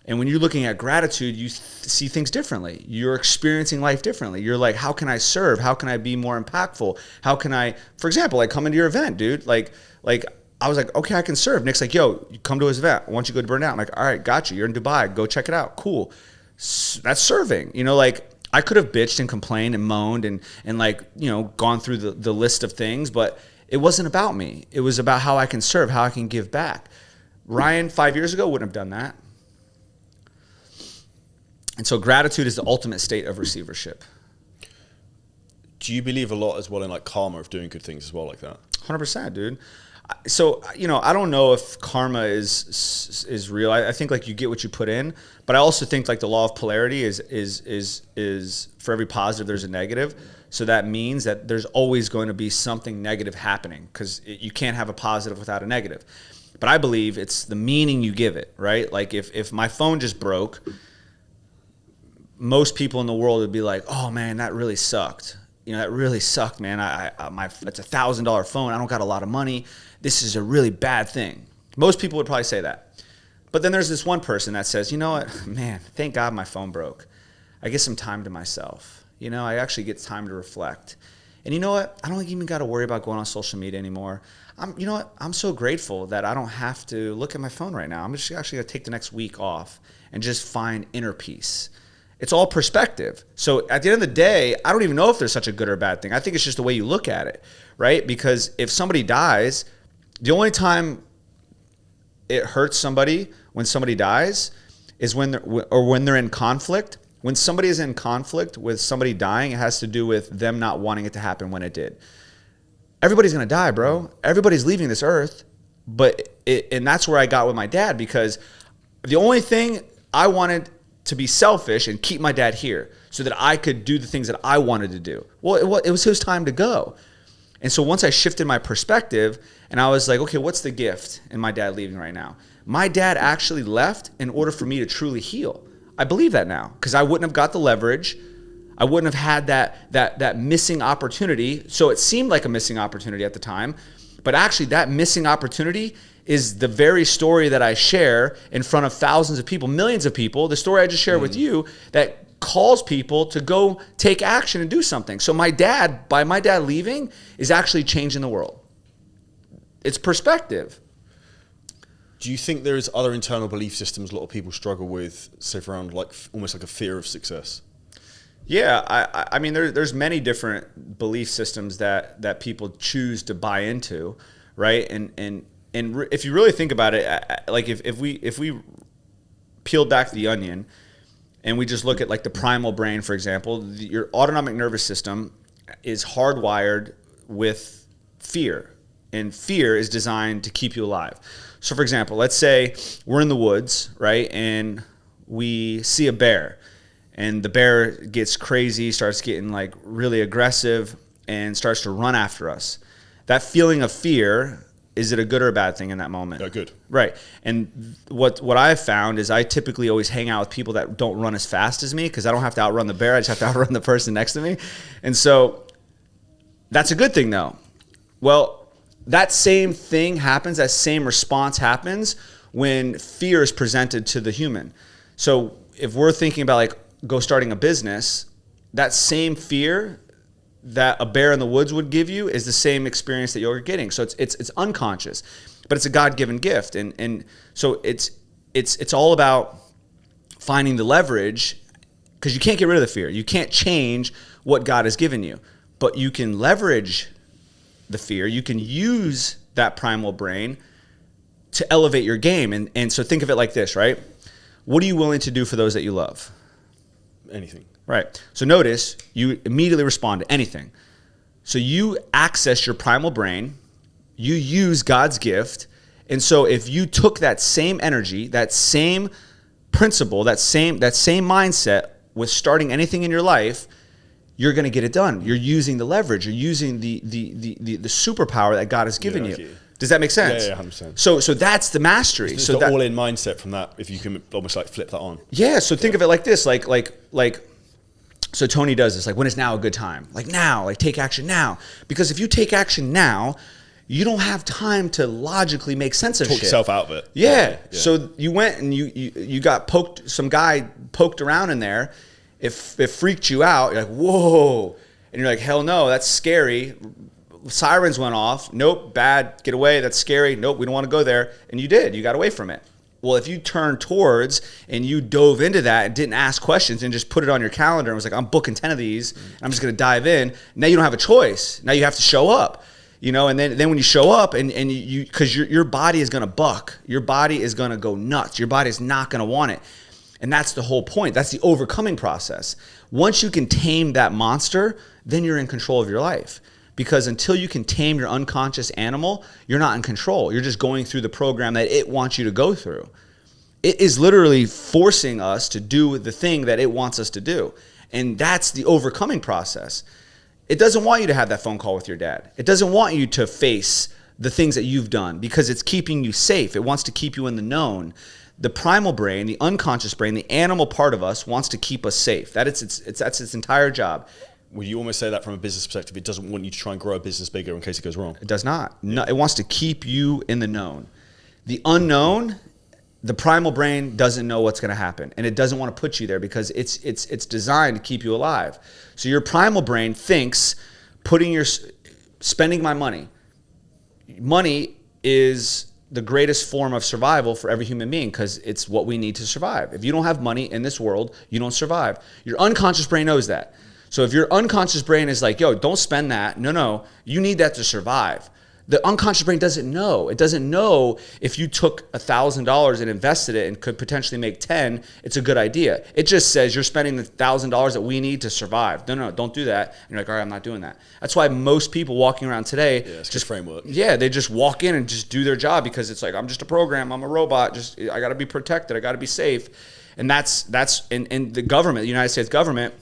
Speaker 2: And when you're looking at gratitude, you see things differently. You're experiencing life differently. You're like, how can I serve? How can I be more impactful? How can I, for example, like come into your event, dude? Like I was like, okay, I can serve. Nick's like, yo, you come to his event. I want you to go to Burn Out. I'm like, all right, got you. You're in Dubai. Go check it out. Cool. That's serving. You know, like I could have bitched and complained and moaned and like, you know, gone through the list of things, but it wasn't about me. It was about how I can serve, how I can give back. Ryan 5 years ago wouldn't have done that. And so gratitude is the ultimate state of receivership.
Speaker 1: Do you believe a lot as well in like karma of doing good things as well like that?
Speaker 2: 100%, dude. So, you know, I don't know if karma is real. I think like you get what you put in, but I also think like the law of polarity is for every positive there's a negative. So that means that there's always going to be something negative happening, because you can't have a positive without a negative. But I believe it's the meaning you give it, right? Like if my phone just broke, most people in the world would be like, oh man, that really sucked. You know, that really sucked, man. It's $1,000 phone. I don't got a lot of money. This is a really bad thing. Most people would probably say that. But then there's this one person that says, you know what, man, thank God my phone broke. I get some time to myself. You know, I actually get time to reflect. And you know what? I don't even got to worry about going on social media anymore. You know what? I'm so grateful that I don't have to look at my phone right now. I'm just actually going to take the next week off and just find inner peace. It's all perspective. So at the end of the day, I don't even know if there's such a good or bad thing. I think it's just the way you look at it, right? Because if somebody dies, the only time it hurts somebody when somebody dies is when they're in conflict. When somebody is in conflict with somebody dying, it has to do with them not wanting it to happen when it did. Everybody's gonna die, bro. Everybody's leaving this earth. And that's where I got with my dad, because the only thing I wanted to be selfish and keep my dad here so that I could do the things that I wanted to do. Well, it was his time to go. And so once I shifted my perspective and I was like, okay, what's the gift in my dad leaving right now? My dad actually left in order for me to truly heal. I believe that now, because I wouldn't have got the leverage. I wouldn't have had that missing opportunity. So it seemed like a missing opportunity at the time, but actually that missing opportunity is the very story that I share in front of thousands of people, millions of people, the story I just shared with you that calls people to go take action and do something. So by my dad leaving, is actually changing the world. It's perspective.
Speaker 1: Do you think there is other internal belief systems a lot of people struggle with, say around like almost like a fear of success?
Speaker 2: Yeah, I mean, there's many different belief systems that people choose to buy into, right? And if you really think about it, like if we peel back the onion and we just look at like the primal brain, for example, your autonomic nervous system is hardwired with fear, and fear is designed to keep you alive. So for example, let's say we're in the woods, right? And we see a bear, and the bear gets crazy, starts getting like really aggressive and starts to run after us. That feeling of fear, is it a good or a bad thing in that moment?
Speaker 1: Good.
Speaker 2: Right. And what I've found is I typically always hang out with people that don't run as fast as me, because I don't have to outrun the bear. I just have to outrun the person next to me. And so that's a good thing though. Well, that same thing happens, that same response happens when fear is presented to the human. So if we're thinking about like go starting a business, that same fear that a bear in the woods would give you is the same experience that you're getting. So it's unconscious, but it's a God-given gift. And so it's all about finding the leverage, because you can't get rid of the fear. You can't change what God has given you, but you can leverage the fear. You can use that primal brain to elevate your game. And so think of it like this, right? What are you willing to do for those that you love?
Speaker 1: Anything.
Speaker 2: Right. So notice you immediately respond to anything. So you access your primal brain, you use God's gift. And so if you took that same energy, that same principle, that same mindset with starting anything in your life, you're going to get it done. You're using the leverage. You're using the superpower that God has given you. Does that make sense?
Speaker 1: Yeah, 100%.
Speaker 2: So that's the mastery.
Speaker 1: It's
Speaker 2: so
Speaker 1: the
Speaker 2: that
Speaker 1: all-in mindset from that, if you can almost like flip that on.
Speaker 2: Yeah, so think of it like this, so Tony does this, like, when is now a good time? Like now, like take action now. Because if you take action now, you don't have time to logically make sense of
Speaker 1: Talk
Speaker 2: shit.
Speaker 1: yourself out of it.
Speaker 2: Yeah. So you went and you got poked, some guy poked around in there. If it freaked you out, you're like, whoa. And you're like, hell no, that's scary. Sirens went off. Nope, bad, get away, that's scary. Nope, we don't want to go there. And you did, you got away from it. Well, if you turned towards and you dove into that and didn't ask questions and just put it on your calendar and was like, I'm booking 10 of these, and I'm just going to dive in, now you don't have a choice. Now you have to show up, and then when you show up and you because your body is going to buck. Your body is going to go nuts. Your body is not going to want it. And that's the whole point. That's the overcoming process. Once you can tame that monster, then you're in control of your life. Because until you can tame your unconscious animal, you're not in control. You're just going through the program that it wants you to go through. It is literally forcing us to do the thing that it wants us to do. And that's the overcoming process. It doesn't want you to have that phone call with your dad. It doesn't want you to face the things that you've done, because it's keeping you safe. It wants to keep you in the known. The primal brain, the unconscious brain, the animal part of us wants to keep us safe. That's its entire job.
Speaker 1: Would you almost say that from a business perspective, it doesn't want you to try and grow a business bigger in case it goes wrong?
Speaker 2: It does not. No, it wants to keep you in the known. The unknown, the primal brain doesn't know what's going to happen, and it doesn't want to put you there because it's designed to keep you alive. So your primal brain thinks spending my money. Money is the greatest form of survival for every human being because it's what we need to survive. If you don't have money in this world, you don't survive. Your unconscious brain knows that. So if your unconscious brain is like, yo, don't spend that. No, you need that to survive. The unconscious brain doesn't know. It doesn't know if you took $1,000 and invested it and could potentially make 10, it's a good idea. It just says you're spending the $1,000 that we need to survive. No, don't do that. And you're like, all right, I'm not doing that. That's why most people walking around today,
Speaker 1: it's just framework.
Speaker 2: Yeah, they just walk in and just do their job because it's like, I'm just a program, I'm a robot, I got to be protected, I got to be safe. And that's in the government, the United States government.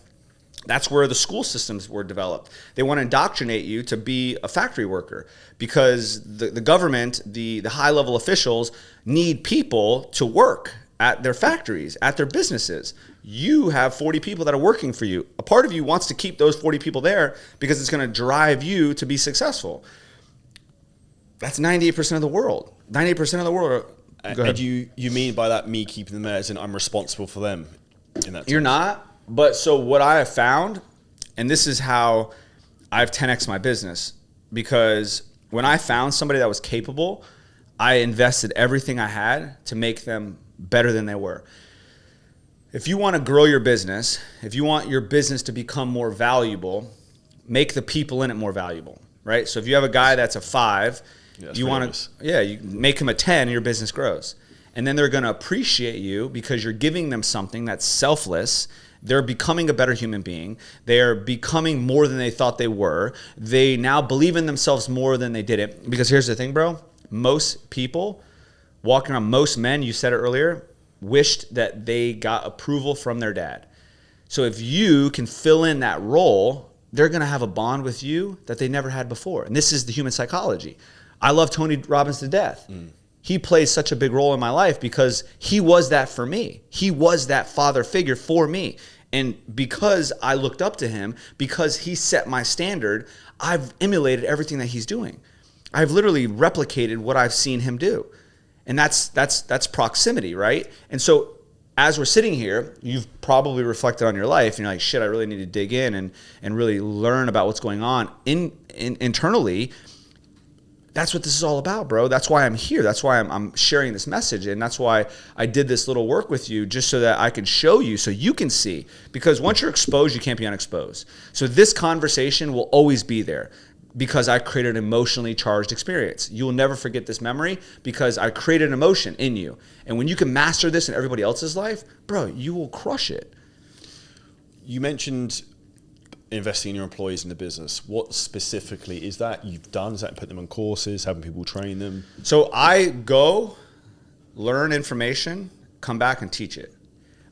Speaker 2: That's where the school systems were developed. They want to indoctrinate you to be a factory worker because the government, the high-level officials need people to work at their factories, at their businesses. You have 40 people that are working for you. A part of you wants to keep those 40 people there because it's going to drive you to be successful. That's 98% of the world. 98% of the world.
Speaker 1: And you mean by that me keeping them there as in I'm responsible for them in that sense?
Speaker 2: You're not. But so what I have found, and this is how I've 10x my business, because when I found somebody that was capable, I invested everything I had to make them better than they were. If you want to grow your business, if you want your business to become more valuable, make the people in it more valuable, right? So if you have a guy that's a 5, you make him a 10 and your business grows. And then they're going to appreciate you because you're giving them something that's selfless. They're becoming a better human being. They're becoming more than they thought they were. They now believe in themselves more than they didn't. Because here's the thing, bro. Most people walking around. Most men, you said it earlier, wished that they got approval from their dad. So if you can fill in that role, they're going to have a bond with you that they never had before. And this is the human psychology. I love Tony Robbins to death. He plays such a big role in my life because he was that for me. He was that father figure for me. And because I looked up to him, because he set my standard, I've emulated everything that he's doing. I've literally replicated what I've seen him do. And that's proximity, right? And so as we're sitting here, you've probably reflected on your life and you're like, shit, I really need to dig in and really learn about what's going on internally. That's what this is all about, bro. That's why I'm here. That's why I'm sharing this message. And that's why I did this little work with you, just so that I can show you so you can see. Because once you're exposed, you can't be unexposed. So this conversation will always be there because I created an emotionally charged experience. You will never forget this memory because I created an emotion in you. And when you can master this in everybody else's life, bro, you will crush it.
Speaker 1: You mentioned investing in your employees in the business. What specifically is that you've done? Is that put them on courses, having people train them?
Speaker 2: So I go learn information, come back and teach it.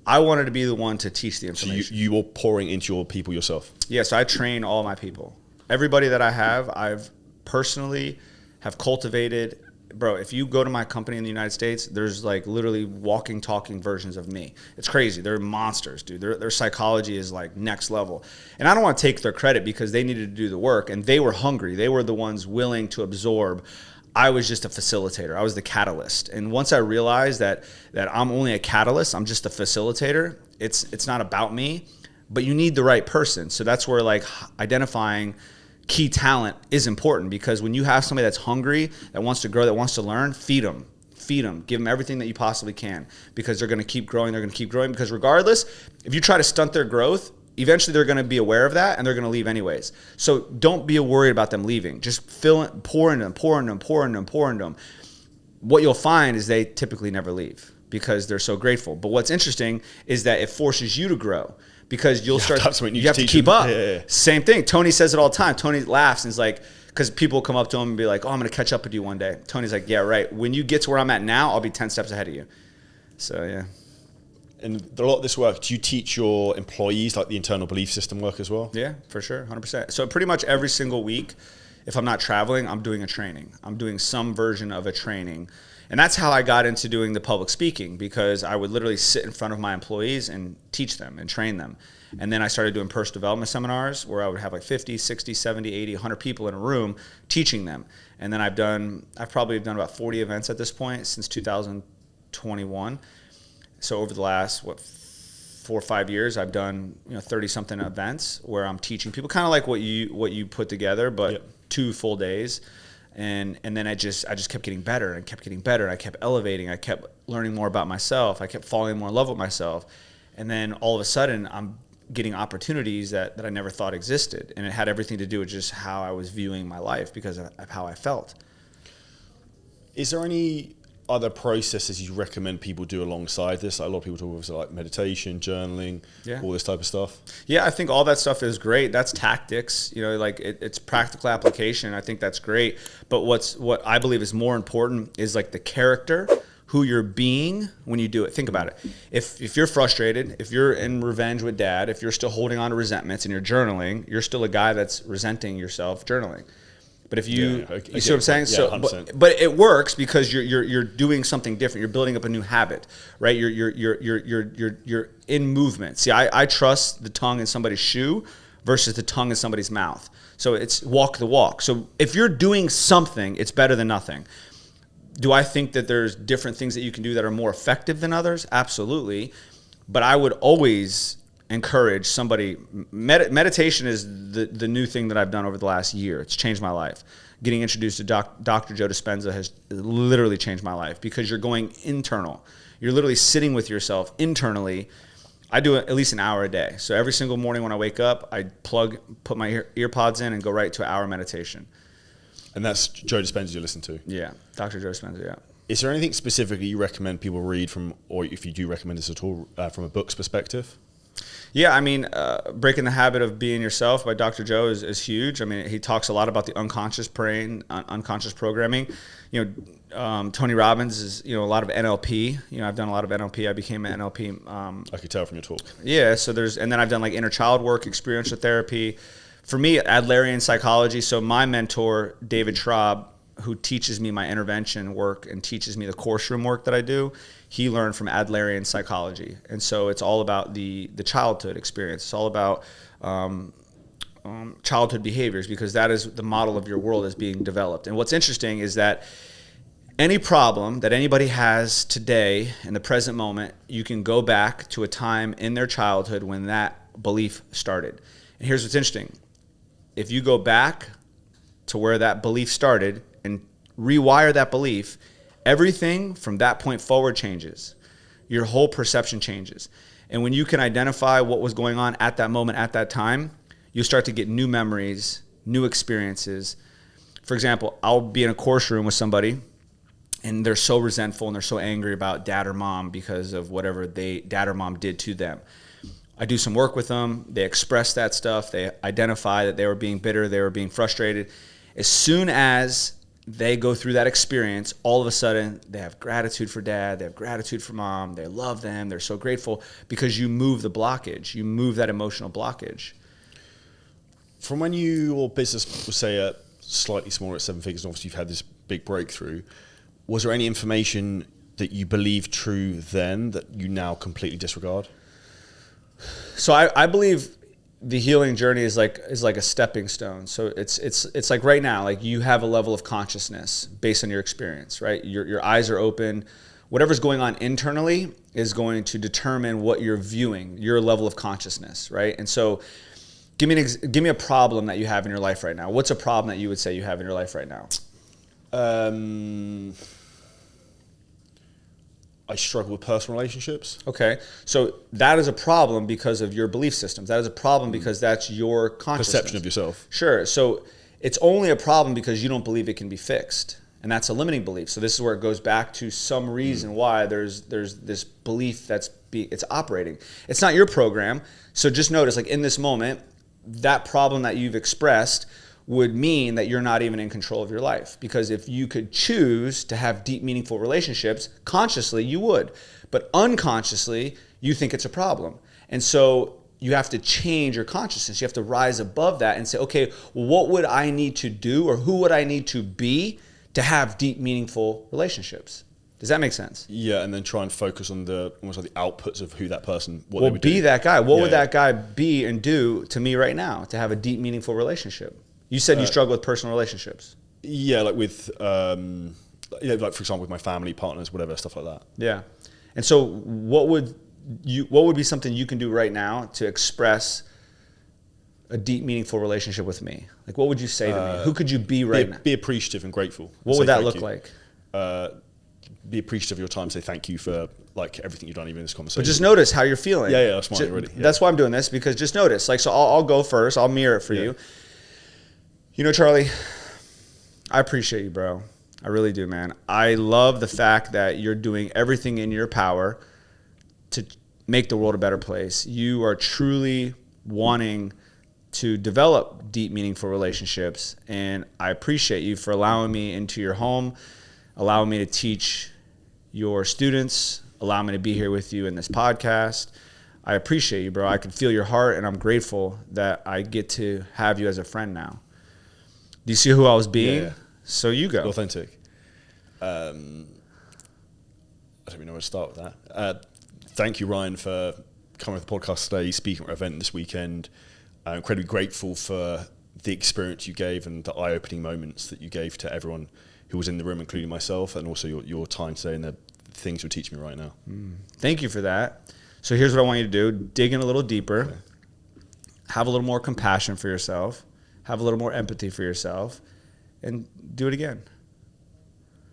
Speaker 2: I wanted to be the one to teach the information.
Speaker 1: So you were pouring into your people yourself?
Speaker 2: Yes, I train all my people. Everybody that I have, I've personally have cultivated. Bro, if you go to my company in the United States, there's like literally walking, talking versions of me. It's crazy. They're monsters, dude. Their psychology is like next level. And I don't want to take their credit because they needed to do the work and they were hungry. They were the ones willing to absorb. I was just a facilitator. I was the catalyst. And once I realized that I'm only a catalyst, I'm just a facilitator, it's not about me, but you need the right person. So that's where like identifying key talent is important, because when you have somebody that's hungry, that wants to grow, that wants to learn, feed them, give them everything that you possibly can, because they're going to keep growing. They're going to keep growing because regardless, if you try to stunt their growth, eventually they're going to be aware of that and they're going to leave anyways. So don't be worried about them leaving. Just pour into them. What you'll find is they typically never leave because they're so grateful. But what's interesting is that it forces you to grow. Because you'll start, you have to keep up. Yeah. Same thing. Tony says it all the time. Tony laughs and is like, because people come up to him and be like, oh, I'm going to catch up with you one day. Tony's like, yeah, right. When you get to where I'm at now, I'll be 10 steps ahead of you. So, yeah.
Speaker 1: And a lot of this work, do you teach your employees like the internal belief system work as well?
Speaker 2: Yeah, for sure. 100%. So pretty much every single week, if I'm not traveling, I'm doing a training. I'm doing some version of a training. And that's how I got into doing the public speaking, because I would literally sit in front of my employees and teach them and train them. And then I started doing personal development seminars where I would have like 50, 60, 70, 80, 100 people in a room teaching them. And then I've probably done about 40 events at this point since 2021. So over the last, 4 or 5 years, I've done 30-something events where I'm teaching people, kind of like what you put together, but yep. 2 full days. And then I just kept getting better and kept getting better. I kept elevating. I kept learning more about myself. I kept falling more in love with myself. And then all of a sudden, I'm getting opportunities that I never thought existed. And it had everything to do with just how I was viewing my life because of how I felt.
Speaker 1: Is there any other processes you recommend people do alongside this? Like a lot of people talk about like meditation, journaling, all this type of stuff.
Speaker 2: Yeah, I think all that stuff is great. That's tactics, like it's practical application. I think that's great. But what I believe is more important is like the character, who you're being when you do it. Think about it. If you're frustrated, if you're in revenge with dad, if you're still holding on to resentments and you're journaling, you're still a guy that's resenting yourself journaling. But if you see what I'm saying?
Speaker 1: Yeah,
Speaker 2: but it works because you're doing something different. You're building up a new habit, right? You're in movement. See, I trust the tongue in somebody's shoe versus the tongue in somebody's mouth. So it's walk the walk. So if you're doing something, it's better than nothing. Do I think that there's different things that you can do that are more effective than others? Absolutely. But I would always encourage somebody. Meditation is the new thing that I've done over the last year. It's changed my life. Getting introduced to Dr. Joe Dispenza has literally changed my life, because you're going internal. You're literally sitting with yourself internally. I do at least an hour a day. So every single morning when I wake up, I put my ear pods in and go right to an hour meditation.
Speaker 1: And that's Joe Dispenza you listen to?
Speaker 2: Yeah, Dr. Joe Dispenza, yeah.
Speaker 1: Is there anything specifically you recommend people read from, or if you do recommend this at all, from a book's perspective?
Speaker 2: Yeah, I mean, Breaking the Habit of Being Yourself by Dr. Joe is huge. I mean, he talks a lot about the unconscious brain, unconscious programming. Tony Robbins is, a lot of NLP. I've done a lot of NLP. I became an NLP.
Speaker 1: I could tell from your talk.
Speaker 2: Yeah, and then I've done like inner child work, experiential therapy. For me, Adlerian psychology. So my mentor, David Schraub, who teaches me my intervention work and teaches me the course room work that I do, he learned from Adlerian psychology. And so it's all about the childhood experience. It's all about childhood behaviors, because that is the model of your world is being developed. And what's interesting is that any problem that anybody has today in the present moment, you can go back to a time in their childhood when that belief started. And here's what's interesting. If you go back to where that belief started and rewire that belief, everything from that point forward changes. Your whole perception changes. And when you can identify what was going on at that moment, at that time, you start to get new memories, new experiences. For example, I'll be in a course room with somebody and they're so resentful and they're so angry about dad or mom because of whatever dad or mom did to them. I do some work with them. They express that stuff. They identify that they were being bitter. They were being frustrated. As soon as they go through that experience, all of a sudden they have gratitude for dad. They have gratitude for mom. They love them. They're so grateful because you move the blockage. You move that emotional blockage.
Speaker 1: From when your business was, say, slightly smaller at 7 figures, and obviously you've had this big breakthrough, was there any information that you believed true then that you now completely disregard?
Speaker 2: So I believe the healing journey is like a stepping stone. So it's like right now, like you have a level of consciousness based on your experience, right? Your eyes are open. Whatever's going on internally is going to determine what you're viewing, your level of consciousness, right? And so give me a problem that you have in your life right now. What's a problem that you would say you have in your life right now?
Speaker 1: I struggle with personal relationships.
Speaker 2: Okay. So that is a problem because of your belief systems. That is a problem because that's your consciousness.
Speaker 1: Perception of yourself.
Speaker 2: Sure. So it's only a problem because you don't believe it can be fixed. And that's a limiting belief. So this is where it goes back to some reason why there's this belief it's operating. It's not your program. So just notice, like in this moment, that problem that you've expressed would mean that you're not even in control of your life. Because if you could choose to have deep, meaningful relationships, consciously you would. But unconsciously, you think it's a problem. And so you have to change your consciousness. You have to rise above that and say, okay, well, what would I need to do, or who would I need to be to have deep, meaningful relationships? Does that make sense?
Speaker 1: Yeah, and then try and focus on almost like the outputs of who that person, what
Speaker 2: well,
Speaker 1: they would
Speaker 2: be
Speaker 1: do.
Speaker 2: that guy. What would that guy be and do to me right now to have a deep, meaningful relationship? You said you struggle with personal relationships.
Speaker 1: Yeah, like with, like for example, with my family, partners, whatever, stuff like that.
Speaker 2: Yeah. And so what would be something you can do right now to express a deep, meaningful relationship with me? Like, what would you say to me? Who could you be right now?
Speaker 1: Be appreciative and grateful.
Speaker 2: What would that look like?
Speaker 1: Be appreciative of your time. Say thank you for like everything you've done, even in this conversation.
Speaker 2: But just notice how you're feeling.
Speaker 1: Yeah, that's mine already. Yeah.
Speaker 2: That's why I'm doing this, because just notice. Like, so I'll go first. I'll mirror it for you. You know, Charlie, I appreciate you, bro. I really do, man. I love the fact that you're doing everything in your power to make the world a better place. You are truly wanting to develop deep, meaningful relationships. And I appreciate you for allowing me into your home, allowing me to teach your students, allowing me to be here with you in this podcast. I appreciate you, bro. I can feel your heart, and I'm grateful that I get to have you as a friend now. Do you see who I was being?
Speaker 1: Yeah.
Speaker 2: So you go.
Speaker 1: Authentic. I don't even know where to start with that. Thank you, Ryan, for coming to the podcast today, speaking at our event this weekend. I'm incredibly grateful for the experience you gave and the eye-opening moments that you gave to everyone who was in the room, including myself, and also your time today and the things you're teaching me right now.
Speaker 2: Thank you for that. So here's what I want you to do. Dig in a little deeper. Have a little more compassion for yourself. Have a little more empathy for yourself, and do it again.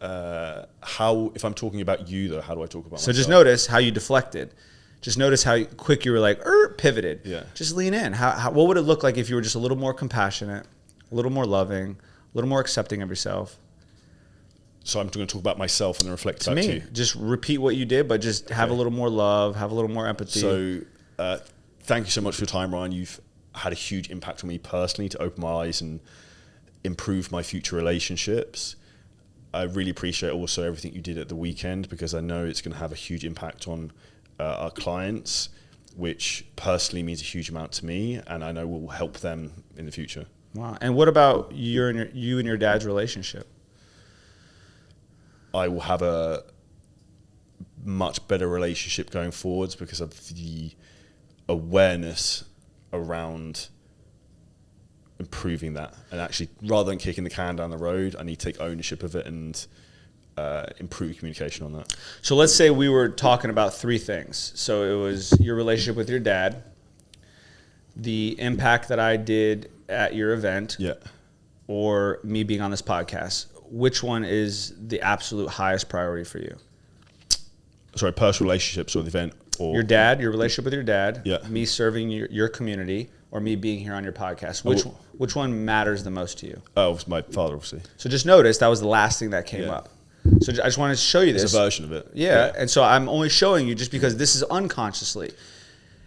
Speaker 1: If I'm talking about you, though, how do I talk about myself?
Speaker 2: So just notice how you deflected. Just notice how quick you were like, pivoted.
Speaker 1: Yeah.
Speaker 2: Just lean in. What would it look like if you were just a little more compassionate, a little more loving, a little more accepting of yourself?
Speaker 1: So I'm going to talk about myself and then reflect
Speaker 2: back to you. Just repeat what you did, but just have a little more love, have a little more empathy.
Speaker 1: So thank you so much for your time, Ryan. You've had a huge impact on me personally to open my eyes and improve my future relationships. I really appreciate also everything you did at the weekend, because I know it's going to have a huge impact on our clients, which personally means a huge amount to me, and I know will help them in the future.
Speaker 2: Wow. And what about you and your dad's relationship?
Speaker 1: I will have a much better relationship going forwards because of the awareness around improving that, and actually, rather than kicking the can down the road, I need to take ownership of it and improve communication on that.
Speaker 2: So let's say we were talking about 3 things. So it was your relationship with your dad, the impact that I did at your event,
Speaker 1: Yeah.
Speaker 2: or me being on this podcast. Which one is the absolute highest priority for you?
Speaker 1: Sorry, personal relationships or the event, or
Speaker 2: Your dad, your relationship with your dad,
Speaker 1: Yeah.
Speaker 2: me serving your community, or me being here on your podcast. Which one matters the most to you?
Speaker 1: Oh, it was my father, obviously.
Speaker 2: So just notice that was the last thing that came
Speaker 1: Yeah.
Speaker 2: up. So I just wanted to show you this.
Speaker 1: It's a version of it.
Speaker 2: Yeah, and so I'm only showing you just because this is unconsciously.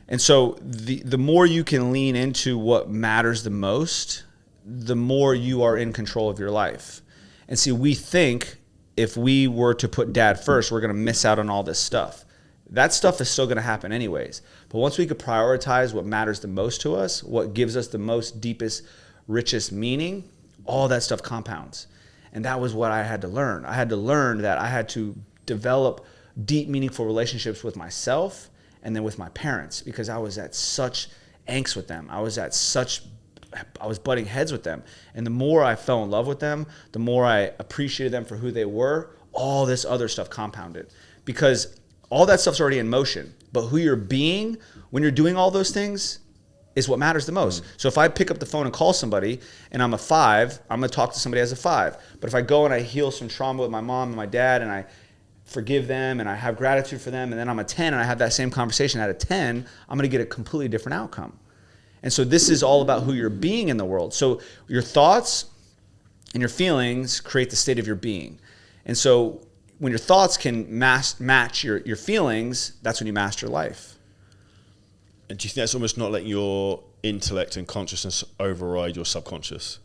Speaker 2: And so the more you can lean into what matters the most, the more you are in control of your life. And see, we think if we were to put dad first, we're going to miss out on all this stuff. That stuff is still going to happen anyways. But once we could prioritize what matters the most to us, what gives us the most deepest, richest meaning, all that stuff compounds. And that was what I had to learn. I had to learn that I had to develop deep, meaningful relationships with myself and then with my parents, because I was at such angst with them. I was butting heads with them. And the more I fell in love with them, the more I appreciated them for who they were, all this other stuff compounded. Because all that stuff's already in motion. But who you're being when you're doing all those things is what matters the most. So if I pick up the phone and call somebody and I'm a 5, I'm going to talk to somebody as a 5. But if I go and I heal some trauma with my mom and my dad and I forgive them and I have gratitude for them, and then I'm a 10 and I have that same conversation at a 10, I'm going to get a completely different outcome. And so this is all about who you're being in the world. So your thoughts and your feelings create the state of your being. And so when your thoughts can match your feelings, that's when you master life.
Speaker 1: And do you think that's almost not letting your intellect and consciousness override your subconscious?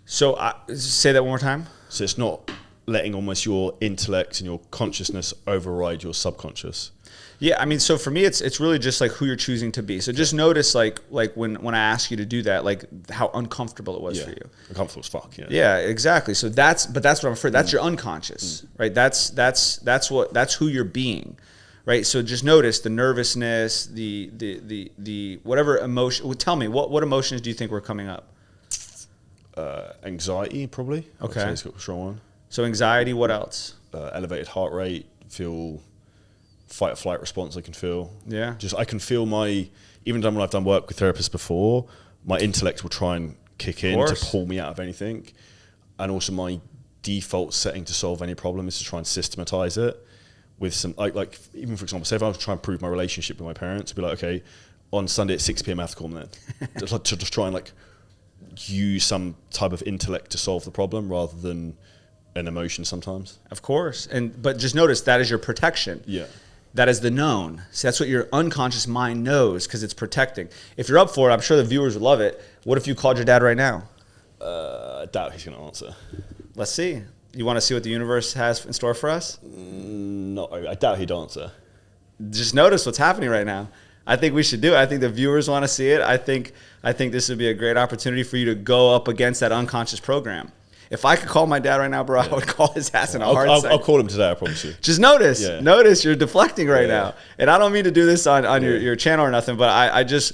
Speaker 2: So say that one more time.
Speaker 1: So it's not letting almost your intellect and your consciousness override your subconscious?
Speaker 2: Yeah, I mean, so for me, it's really just like who you're choosing to be. So just notice like when I ask you to do that, like how uncomfortable it was for you.
Speaker 1: Uncomfortable as fuck.
Speaker 2: Yeah, exactly. So that's what I'm afraid. That's your unconscious, right? That's who you're being, right? So just notice the nervousness, the whatever emotion. Well, tell me what emotions do you think were coming up?
Speaker 1: Anxiety, probably.
Speaker 2: Okay,
Speaker 1: I'd say it's got a strong one.
Speaker 2: So anxiety. What else?
Speaker 1: Elevated heart rate. Feel fight or flight response. I can feel.
Speaker 2: Yeah.
Speaker 1: I can feel even when I've done work with therapists before, my intellect will try and kick in to pull me out of anything. And also my default setting to solve any problem is to try and systematize it with some, like even for example, say if I was trying to improve my relationship with my parents, I'd be like, okay, on Sunday at 6 p.m. I have to call them then. to just try and like use some type of intellect to solve the problem rather than an emotion sometimes.
Speaker 2: Of course. But just notice that is your protection.
Speaker 1: Yeah.
Speaker 2: That is the known. So that's what your unconscious mind knows because it's protecting. If you're up for it, I'm sure the viewers would love it. What if you called your dad right now?
Speaker 1: I doubt he's going to answer.
Speaker 2: Let's see. You want to see what the universe has in store for us?
Speaker 1: No, I doubt he'd answer.
Speaker 2: Just notice what's happening right now. I think we should do it. I think the viewers want to see it. I think this would be a great opportunity for you to go up against that unconscious program. If I could call my dad right now, bro, I would call his ass in a hard second.
Speaker 1: I'll call him today, I promise you.
Speaker 2: Just notice you're deflecting right now. And I don't mean to do this on your channel or nothing, but I just,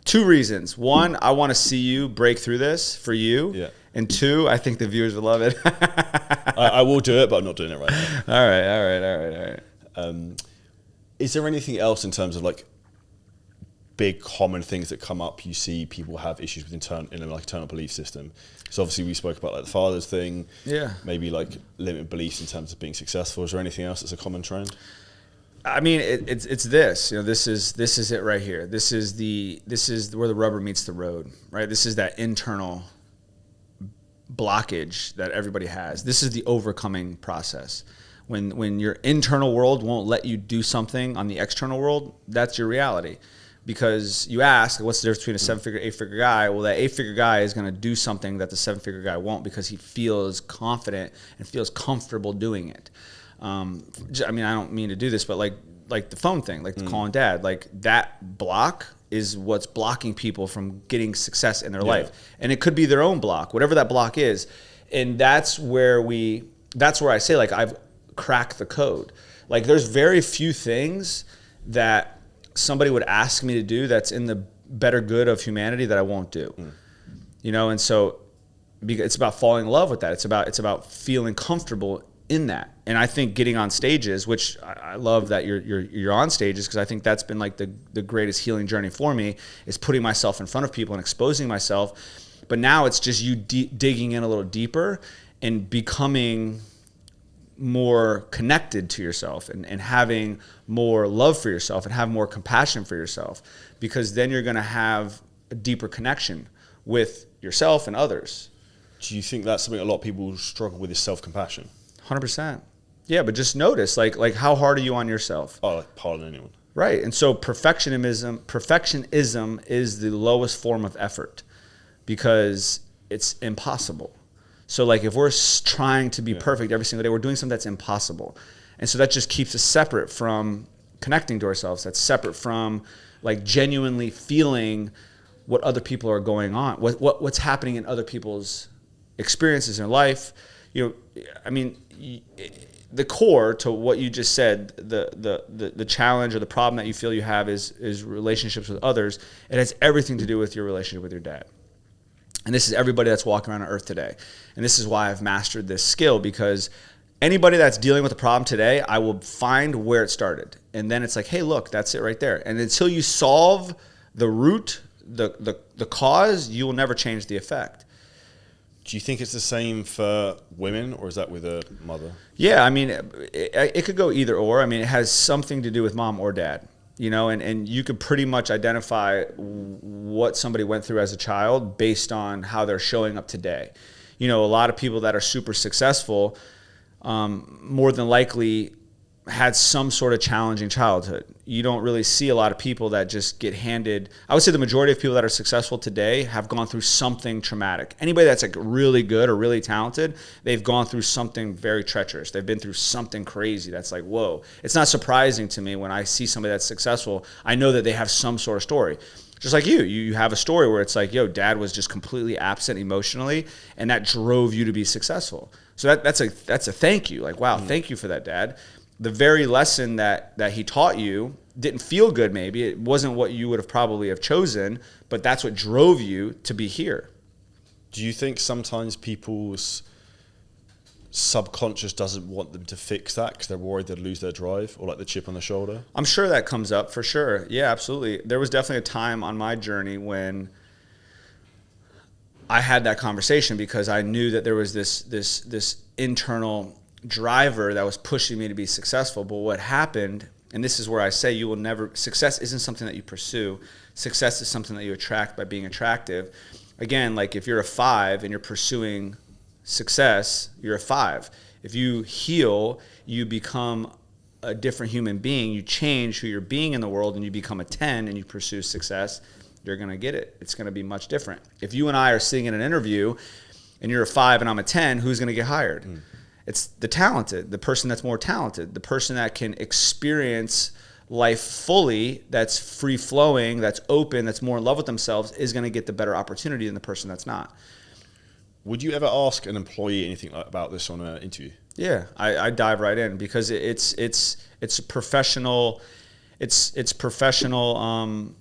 Speaker 2: 2 reasons. 1, I want to see you break through this for you.
Speaker 1: Yeah.
Speaker 2: And 2, I think the viewers would love it.
Speaker 1: I will do it, but I'm not doing it right now.
Speaker 2: All right.
Speaker 1: Is there anything else in terms of like big common things that come up? You see people have issues with internal belief system. So obviously we spoke about like the father's thing.
Speaker 2: Yeah.
Speaker 1: Maybe like limited beliefs in terms of being successful. Is there anything else that's a common trend?
Speaker 2: I mean, it's this. This is it right here. This is where the rubber meets the road, right? This is that internal blockage that everybody has. This is the overcoming process. When your internal world won't let you do something on the external world, that's your reality. because you ask, what's the difference between a 7-figure, 8-figure guy? Well, that 8-figure guy is going to do something that the 7-figure guy won't, because he feels confident and feels comfortable doing it. I mean, I don't mean to do this, but like the phone thing, like calling dad, like that block is what's blocking people from getting success in their life. And it could be their own block, whatever that block is. And that's where I say, like, I've cracked the code. Like, there's very few things that somebody would ask me to do that's in the better good of humanity that I won't do. You know, and so it's about falling in love with that. It's about feeling comfortable in that. And I think getting on stages, which I love that you're on stages, because I think that's been like the greatest healing journey for me, is putting myself in front of people and exposing myself. But now it's just you digging in a little deeper and becoming more connected to yourself, and having more love for yourself, and have more compassion for yourself, because then you're going to have a deeper connection with yourself and others.
Speaker 1: Do you think that's something a lot of people struggle with, is self-compassion?
Speaker 2: 100%. Yeah, but just notice, like how hard are you on yourself?
Speaker 1: Oh, like harder than anyone.
Speaker 2: Right. And so perfectionism is the lowest form of effort, because it's impossible. So like if we're trying to be perfect every single day, we're doing something that's impossible. And so that just keeps us separate from connecting to ourselves. That's separate from like genuinely feeling what other people are going on, what's happening in other people's experiences in life. You know, I mean, the core to what you just said, the challenge or the problem that you feel you have is relationships with others. It has everything to do with your relationship with your dad. And this is everybody that's walking around on earth today. And this is why I've mastered this skill, because anybody that's dealing with a problem today, I will find where it started. And then it's like, hey, look, that's it right there. And until you solve the root, the cause, you will never change the effect.
Speaker 1: Do you think it's the same for women, or is that with a mother?
Speaker 2: Yeah, I mean, it could go either or. I mean, it has something to do with mom or dad. You know, and you could pretty much identify what somebody went through as a child based on how they're showing up today. You know, a lot of people that are super successful, more than likely had some sort of challenging childhood. You don't really see a lot of people that just get handed. I would say the majority of people that are successful today have gone through something traumatic. Anybody that's like really good or really talented, they've gone through something very treacherous. They've been through something crazy that's like, whoa. It's not surprising to me when I see somebody that's successful. I know that they have some sort of story. Just like you have a story where it's like, yo, dad was just completely absent emotionally, and that drove you to be successful. So that's a thank you. Like, wow, thank you for that, dad. The very lesson that he taught you didn't feel good, maybe. It wasn't what you would have probably have chosen, but that's what drove you to be here.
Speaker 1: Do you think sometimes people's subconscious doesn't want them to fix that because they're worried they'll lose their drive, or like the chip on the shoulder?
Speaker 2: I'm sure that comes up for sure. Yeah, absolutely. There was definitely a time on my journey when I had that conversation, because I knew that there was this internal driver that was pushing me to be successful. But what happened, and this is where I say success isn't something that you pursue. Success is something that you attract by being attractive. Again, like if you're a 5 and you're pursuing success, you're a 5. If you heal, you become a different human being. You change who you're being in the world, and you become a 10 and you pursue success, you're going to get it. It's going to be much different. If you and I are sitting in an interview and you're a 5 and I'm a 10, who's going to get hired? It's the talented, the person that's more talented, the person that can experience life fully, that's free flowing, that's open, that's more in love with themselves, is going to get the better opportunity than the person that's not.
Speaker 1: Would you ever ask an employee anything about this on an interview? Yeah,
Speaker 2: I dive right in, because it's professional. It's professional.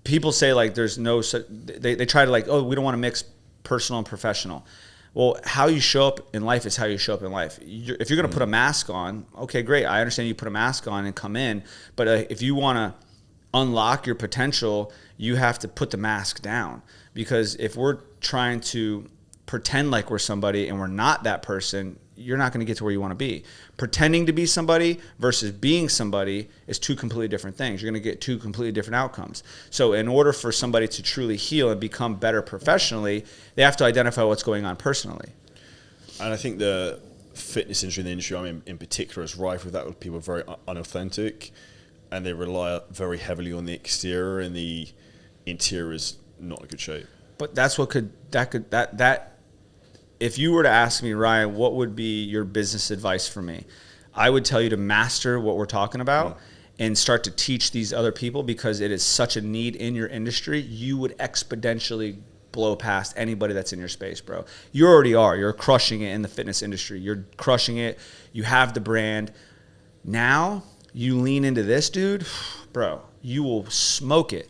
Speaker 2: People say like there's no. They try to like, oh, we don't want to mix personal and professional. Well, how you show up in life is how you show up in life. If you're going to put a mask on, okay, great. I understand you put a mask on and come in. But if you want to unlock your potential, you have to put the mask down. Because if we're trying to pretend like we're somebody and we're not that person, you're not going to get to where you want to be. Pretending to be somebody versus being somebody is two completely different things. You're going to get two completely different outcomes. So in order for somebody to truly heal and become better professionally, they have to identify what's going on personally.
Speaker 1: And I think the fitness industry, the industry I'm in particular, is rife with that, with people very unauthentic. and they rely very heavily on the exterior, and the interior is not in good shape.
Speaker 2: But that's what that if you were to ask me, Ryan, what would be your business advice for me? I would tell you to master what we're talking about and start to teach these other people, because it is such a need in your industry. You would exponentially blow past anybody that's in your space, bro. You already are. You're crushing it in the fitness industry. You're crushing it. You have the brand. Now you lean into this, dude, bro, you will smoke it.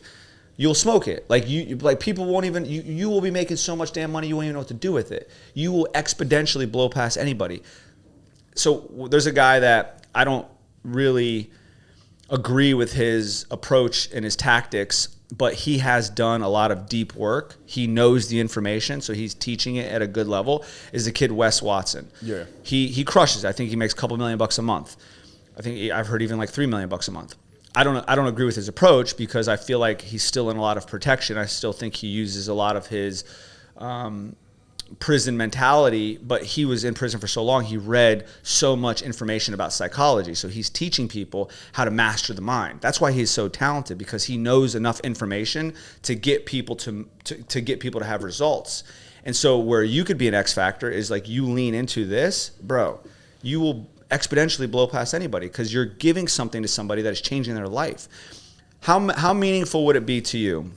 Speaker 2: You'll smoke it. Like people won't even, you will be making so much damn money you won't even know what to do with it. You will exponentially blow past anybody. So there's a guy that I don't really agree with his approach and his tactics, but he has done a lot of deep work. He knows the information, so he's teaching it at a good level, is the kid Wes Watson.
Speaker 1: Yeah.
Speaker 2: He crushes. I think he makes a couple $1 million a month. I think I've heard even like $3 million a month. I don't agree with his approach, because I feel like he's still in a lot of protection. I still think he uses a lot of his prison mentality, but he was in prison for so long. He read so much information about psychology. So he's teaching people how to master the mind. That's why he's so talented, because he knows enough information to get people to get people to have results. And so where you could be an X factor is like, you lean into this, bro, you will exponentially blow past anybody, because you're giving something to somebody that is changing their life. How meaningful would it be to you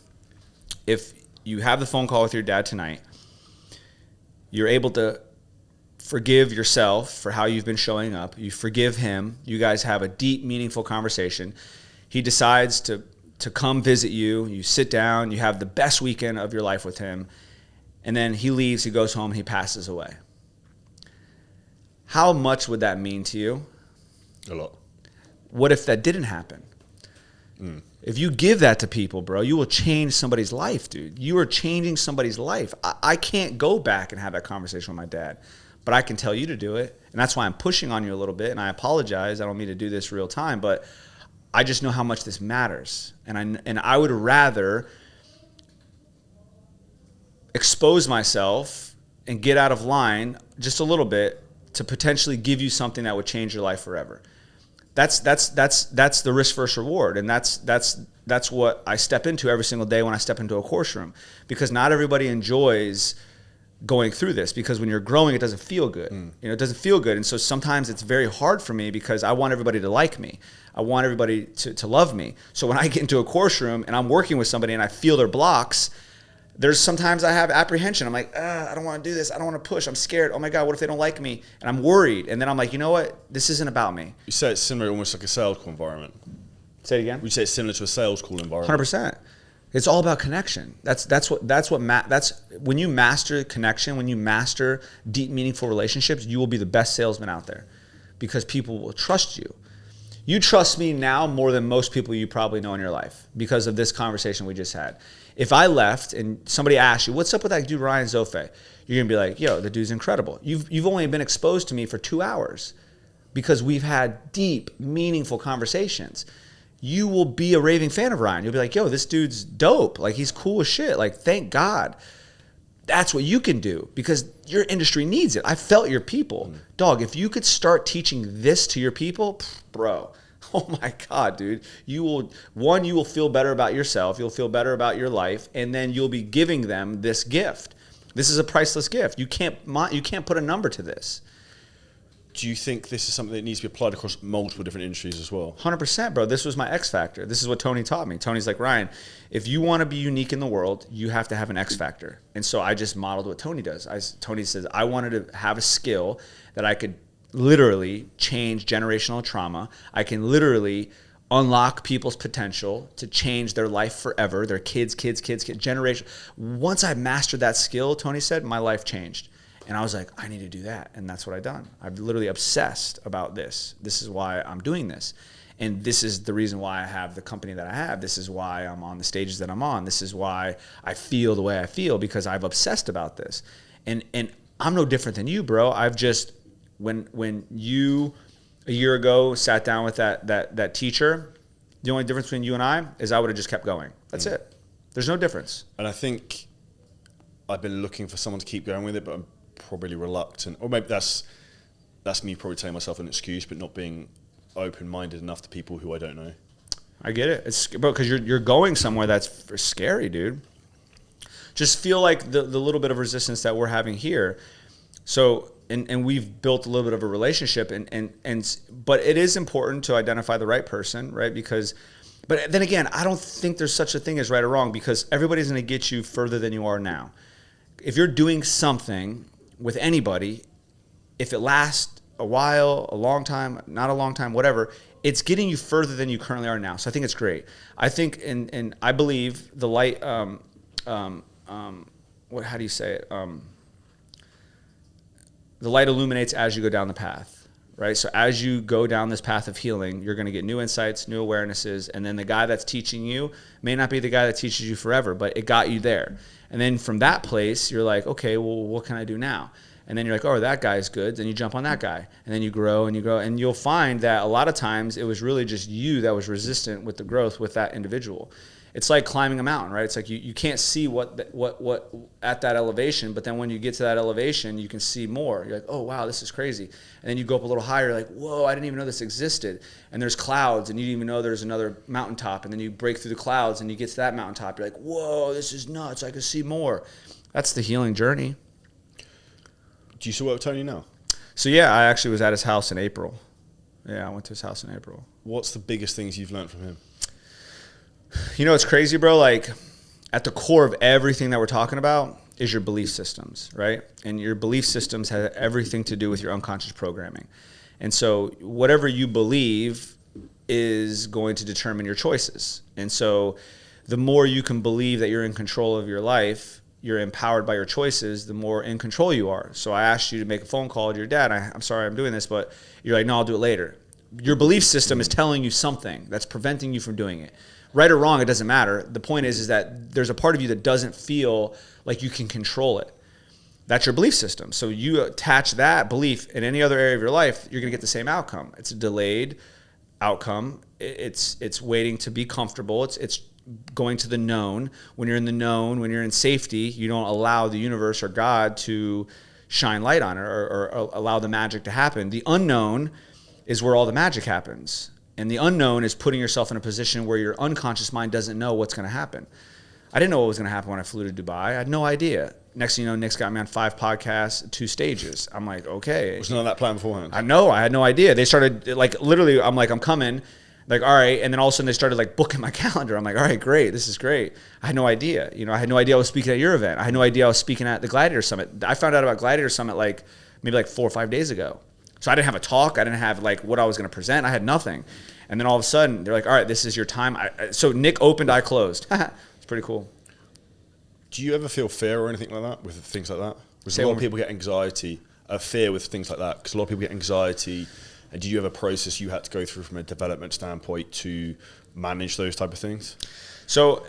Speaker 2: if you have the phone call with your dad tonight, you're able to forgive yourself for how you've been showing up, you forgive him, you guys have a deep, meaningful conversation, he decides to come visit you, you sit down, you have the best weekend of your life with him, and then he leaves, he goes home, and he passes away. How much would that mean to you?
Speaker 1: A lot.
Speaker 2: What if that didn't happen? If you give that to people, bro, you will change somebody's life, dude. You are changing somebody's life. I can't go back and have that conversation with my dad, but I can tell you to do it. And that's why I'm pushing on you a little bit. And I apologize. I don't mean to do this real time, but I just know how much this matters. And I would rather expose myself and get out of line just a little bit to potentially give you something that would change your life forever. That's the risk versus reward, and that's what I step into every single day when I step into a course room, because not everybody enjoys going through this, because when you're growing, it doesn't feel good. It doesn't feel good, and so sometimes it's very hard for me, because I want everybody to like me. I want everybody to love me. So when I get into a course room and I'm working with somebody and I feel their blocks, there's sometimes I have apprehension. I'm like, I don't want to do this. I don't want to push. I'm scared. Oh my God, what if they don't like me? And I'm worried. And then I'm like, you know what? This isn't about me.
Speaker 1: You say it's similar, almost like a sales call environment.
Speaker 2: Say it again.
Speaker 1: Would you say it's similar to a sales call environment?
Speaker 2: 100%. It's all about connection. That's when you master connection, when you master deep, meaningful relationships, you will be the best salesman out there, because people will trust you. You trust me now more than most people you probably know in your life, because of this conversation we just had. If I left and somebody asked you, what's up with that dude Ryan Zofay? You're going to be like, yo, the dude's incredible. You've only been exposed to me for 2 hours, because we've had deep, meaningful conversations. You will be a raving fan of Ryan. You'll be like, yo, this dude's dope. Like, he's cool as shit. Like, thank God. That's what you can do, because your industry needs it. I felt your people. Dog, if you could start teaching this to your people, bro, oh my God, dude. You will feel better about yourself. You'll feel better about your life. And then you'll be giving them this gift. This is a priceless gift. You can't put a number to this.
Speaker 1: Do you think this is something that needs to be applied across multiple different industries as well?
Speaker 2: 100%, bro. This was my X factor. This is what Tony taught me. Tony's like, Ryan, if you want to be unique in the world, you have to have an X factor. And so I just modeled what Tony does. Tony says, I wanted to have a skill that I could literally change generational trauma. I can literally unlock people's potential to change their life forever, their kids, generation. Once I mastered that skill, Tony said, my life changed. And I was like, I need to do that. And that's what I've done. I've literally obsessed about this. This is why I'm doing this. And this is the reason why I have the company that I have. This is why I'm on the stages that I'm on. This is why I feel the way I feel, because I've obsessed about this. And I'm no different than you, bro. I've just, when you a year ago sat down with that teacher, the only difference between you and I is I would have just kept going. That's it. There's no difference.
Speaker 1: And I think I've been looking for someone to keep going with it, but I'm probably reluctant, or maybe that's me probably telling myself an excuse, but not being open-minded enough to people who I don't know.
Speaker 2: I get it. It's bro, because you're going somewhere that's scary, dude. Just feel like the little bit of resistance that we're having here. So and we've built a little bit of a relationship, but it is important to identify the right person, right? But then again, I don't think there's such a thing as right or wrong, because everybody's going to get you further than you are now. If you're doing something with anybody, if it lasts a while, a long time, not a long time, whatever, it's getting you further than you currently are now. So I think it's great. I think, and I believe the light, how do you say it? The light illuminates as you go down the path, right? So as you go down this path of healing, you're going to get new insights, new awarenesses, and then the guy that's teaching you may not be the guy that teaches you forever, but it got you there. And then from that place, you're like, okay, well, what can I do now? And then you're like, oh, that guy's good. Then you jump on that guy. And then you grow and you grow. And you'll find that a lot of times it was really just you that was resistant with the growth with that individual. It's like climbing a mountain, right? It's like you can't see what at that elevation, but then when you get to that elevation, you can see more. You're like, oh, wow, this is crazy. And then you go up a little higher, you're like, whoa, I didn't even know this existed. And there's clouds, and you didn't even know there's another mountaintop. And then you break through the clouds, and you get to that mountaintop. You're like, whoa, this is nuts. I can see more. That's the healing journey.
Speaker 1: Do you still work with Tony now?
Speaker 2: So, yeah, I actually was at his house in April. Yeah, I went to his house in April.
Speaker 1: What's the biggest things you've learned from him?
Speaker 2: You know, it's crazy, bro. Like, at the core of everything that we're talking about is your belief systems, right? And your belief systems have everything to do with your unconscious programming. And so whatever you believe is going to determine your choices. And so the more you can believe that you're in control of your life, you're empowered by your choices, the more in control you are. So I asked you to make a phone call to your dad. I'm sorry I'm doing this, but you're like, no, I'll do it later. Your belief system is telling you something that's preventing you from doing it. Right or wrong, it doesn't matter. The point is that there's a part of you that doesn't feel like you can control it. That's your belief system. So you attach that belief in any other area of your life, you're going to get the same outcome. It's a delayed outcome. It's waiting to be comfortable. It's going to the known. When you're in the known, when you're in safety, you don't allow the universe or God to shine light on it or allow the magic to happen. The unknown is where all the magic happens. And the unknown is putting yourself in a position where your unconscious mind doesn't know what's going to happen. I didn't know what was going to happen when I flew to Dubai. I had no idea. Next thing you know, Nick's got me on 5 podcasts, 2 stages. I'm like, okay.
Speaker 1: Was none of that plan beforehand?
Speaker 2: I know. I had no idea. They started, like, literally, I'm like, I'm coming. Like, all right. And then all of a sudden they started, like, booking my calendar. I'm like, all right, great. This is great. I had no idea. You know, I had no idea I was speaking at your event. I had no idea I was speaking at the Gladiator Summit. I found out about Gladiator Summit, like, maybe like 4 or 5 days ago. So I didn't have a talk. I didn't have, like, what I was going to present. I had nothing. And then all of a sudden, they're like, all right, this is your time. So Nick opened, I closed. It's pretty cool.
Speaker 1: Do you ever feel fear or anything like that with things like that? Because a lot of people get anxiety, fear with things like that. Because a lot of people get anxiety. And do you have a process you had to go through from a development standpoint to manage those type of things?
Speaker 2: So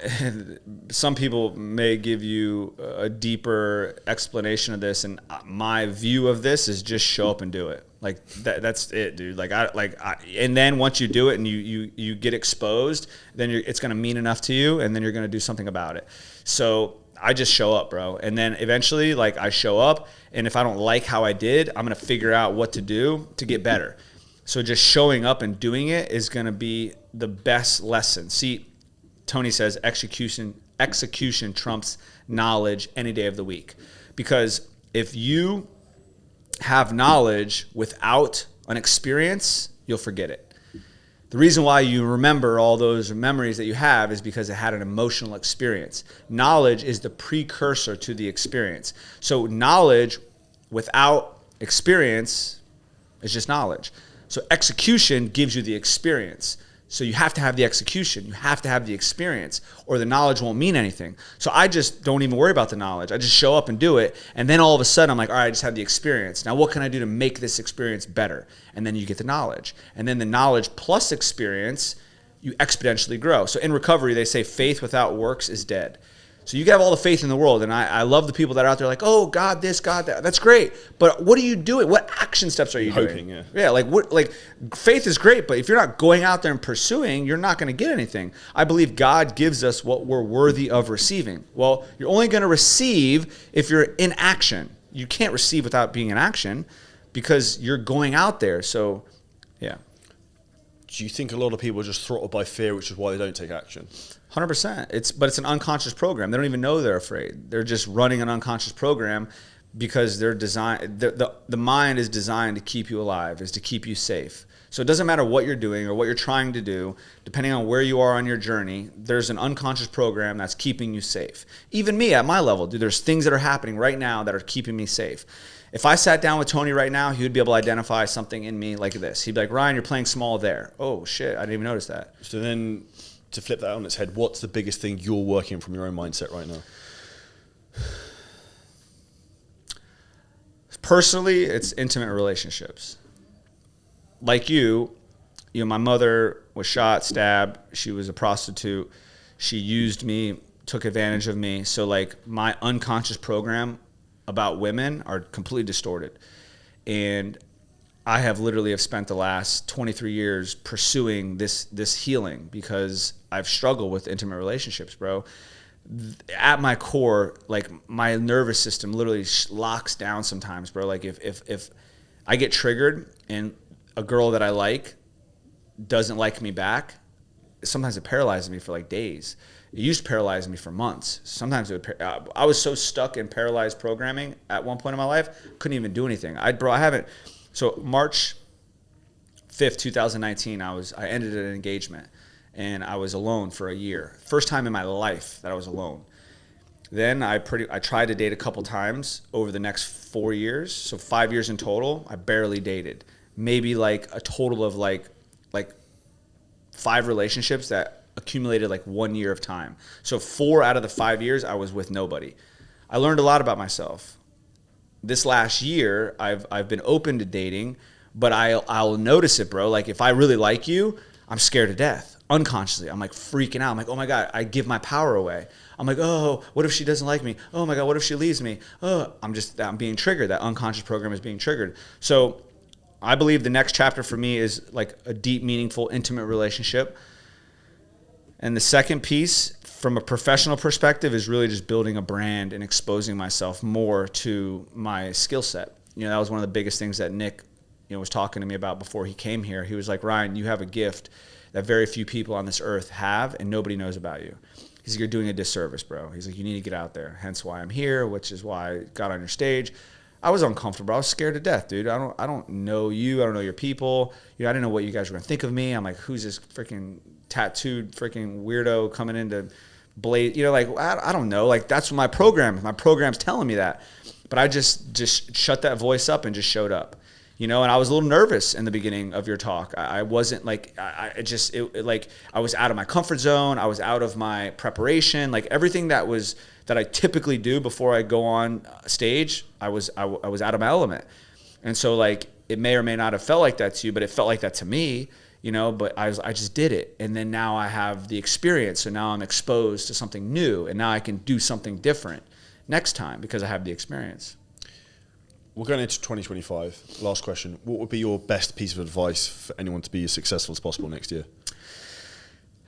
Speaker 2: some people may give you a deeper explanation of this, and my view of this is just show up and do it. Like that's it, dude. And then once you do it and you get exposed, then it's going to mean enough to you, and then you're going to do something about it. So I just show up, bro. And then eventually, like, I show up, and if I don't like how I did, I'm going to figure out what to do to get better. So just showing up and doing it is going to be the best lesson. See, Tony says execution trumps knowledge any day of the week. Because if you have knowledge without an experience, you'll forget it. The reason why you remember all those memories that you have is because it had an emotional experience. Knowledge is the precursor to the experience. So knowledge without experience is just knowledge. So execution gives you the experience. So you have to have the execution. You have to have the experience, or the knowledge won't mean anything. So I just don't even worry about the knowledge. I just show up and do it. And then all of a sudden I'm like, all right, I just have the experience. Now what can I do to make this experience better? And then you get the knowledge. And then the knowledge plus experience, you exponentially grow. So in recovery, they say faith without works is dead. So you can have all the faith in the world, and I love the people that are out there like, oh, God this, God that. That's great. But what are you doing? What action steps are you doing? Yeah, like faith is great, but if you're not going out there and pursuing, you're not going to get anything. I believe God gives us what we're worthy of receiving. Well, you're only going to receive if you're in action. You can't receive without being in action because you're going out there. So, yeah.
Speaker 1: do you think a lot of people are just throttled by fear, which is why they don't take action?
Speaker 2: 100%. But it's an unconscious program. They don't even know they're afraid. They're just running an unconscious program because they're designed. The mind is designed to keep you alive, is to keep you safe. So it doesn't matter what you're doing or what you're trying to do, depending on where you are on your journey, there's an unconscious program that's keeping you safe. Even me at my level, dude, there's things that are happening right now that are keeping me safe. If I sat down with Tony right now, he would be able to identify something in me like this. He'd be like, Ryan, you're playing small there. Oh, shit, I didn't even notice that.
Speaker 1: So then, to flip that on its head, what's the biggest thing you're working from your own mindset right now?
Speaker 2: Personally, it's intimate relationships. Like you know, my mother was shot, stabbed. She was a prostitute. She used me, took advantage of me. So like my unconscious program about women are completely distorted. And I have literally spent the last 23 years pursuing this healing because I've struggled with intimate relationships, bro. At my core, like my nervous system literally locks down sometimes, bro. Like if I get triggered and a girl that I like doesn't like me back, sometimes it paralyzes me for like days. It used to paralyze me for months. Sometimes it would. I was so stuck in paralyzed programming at one point in my life, couldn't even do anything. I haven't. So March 5th, 2019, I ended an engagement and I was alone for a year. First time in my life that I was alone. Then I tried to date a couple times over the next 4 years. So 5 years in total, I barely dated. Maybe like a total of like 5 relationships that accumulated like 1 year of time. So 4 out of the 5 years I was with nobody. I learned a lot about myself. This last year I've been open to dating, but I'll notice it, bro. Like if I really like you, I'm scared to death. Unconsciously, I'm like freaking out. I'm like, oh my God, I give my power away. I'm like, oh, what if she doesn't like me? Oh my God, what if she leaves me? Oh, I'm being triggered. That unconscious program is being triggered. So I believe the next chapter for me is like a deep, meaningful, intimate relationship. And the second piece from a professional perspective is really just building a brand and exposing myself more to my skill set. You know, that was one of the biggest things that Nick, was talking to me about before he came here. He was like, Ryan, you have a gift that very few people on this earth have and nobody knows about you. He's like, you're doing a disservice, bro. He's like, you need to get out there. Hence why I'm here, which is why I got on your stage. I was uncomfortable. I was scared to death, dude. I don't know you. I don't know your people. I didn't know what you guys were gonna think of me. I'm like, who's this freaking tattooed freaking weirdo coming into blaze? I don't know. Like that's my program. My program's telling me that. But I just shut that voice up and just showed up. And I was a little nervous in the beginning of your talk. I wasn't like, I was out of my comfort zone. I was out of my preparation. Like everything that I typically do before I go on stage, I was out of my element. And so like, it may or may not have felt like that to you, but it felt like that to me, but I just did it. And then now I have the experience. So now I'm exposed to something new and now I can do something different next time because I have the experience.
Speaker 1: We're going into 2025. Last question. What would be your best piece of advice for anyone to be as successful as possible next year?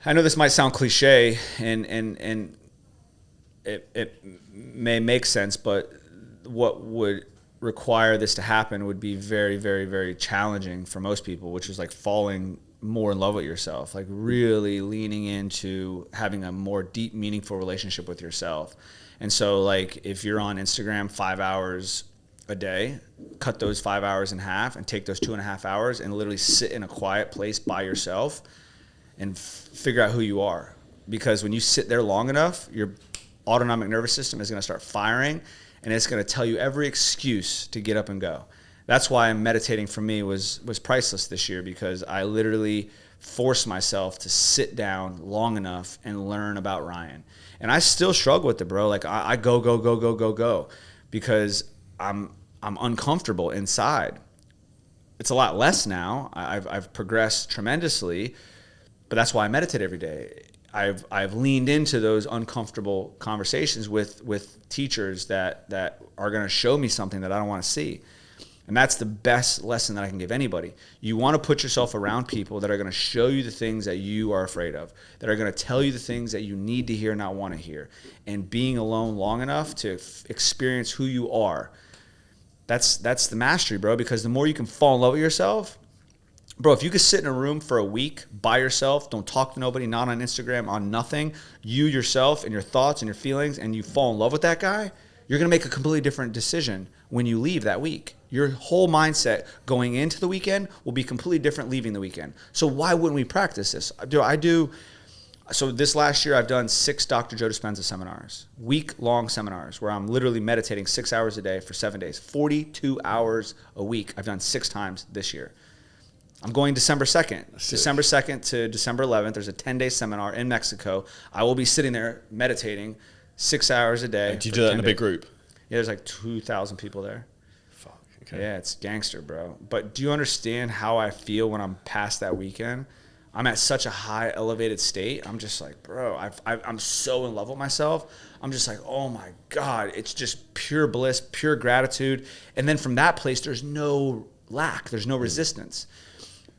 Speaker 2: I know this might sound cliche and it may make sense, but what would require this to happen would be very, very, very challenging for most people, which is like falling more in love with yourself, like really leaning into having a more deep, meaningful relationship with yourself. And so like if you're on Instagram 5 hours a day, cut those 5 hours in half and take those 2.5 hours and literally sit in a quiet place by yourself and figure out who you are. Because when you sit there long enough, your autonomic nervous system is going to start firing and it's going to tell you every excuse to get up and go. That's why meditating for me was priceless this year, because I literally forced myself to sit down long enough and learn about Ryan. And I still struggle with it, bro. Like I go because I'm uncomfortable inside. It's a lot less now. I've progressed tremendously, but that's why I meditate every day. I've leaned into those uncomfortable conversations with teachers that are going to show me something that I don't want to see. And that's the best lesson that I can give anybody. You want to put yourself around people that are going to show you the things that you are afraid of, that are going to tell you the things that you need to hear and not want to hear. And being alone long enough to experience who you are, that's the mastery, bro. Because the more you can fall in love with yourself, Bro, if you could sit in a room for a week by yourself, don't talk to nobody, not on Instagram, on nothing, you yourself and your thoughts and your feelings, and you fall in love with that guy, you're going to make a completely different decision when you leave that week. Your whole mindset going into the weekend will be completely different leaving the weekend. So why wouldn't we practice this? So this last year, I've done 6 Dr. Joe Dispenza seminars, week-long seminars where I'm literally meditating 6 hours a day for 7 days, 42 hours a week. I've done 6 times this year. I'm going December 2nd. December 2nd to December 11th. There's a 10-day seminar in Mexico. I will be sitting there meditating 6 hours a day.
Speaker 1: And do you do that in a big group?
Speaker 2: Yeah, there's like 2,000 people there.
Speaker 1: Fuck. Okay.
Speaker 2: Yeah, it's gangster, bro. But do you understand how I feel when I'm past that weekend? I'm at such a high elevated state. I'm just like, bro, I'm so in love with myself. I'm just like, oh my God, it's just pure bliss, pure gratitude. And then from that place, there's no lack. There's no resistance.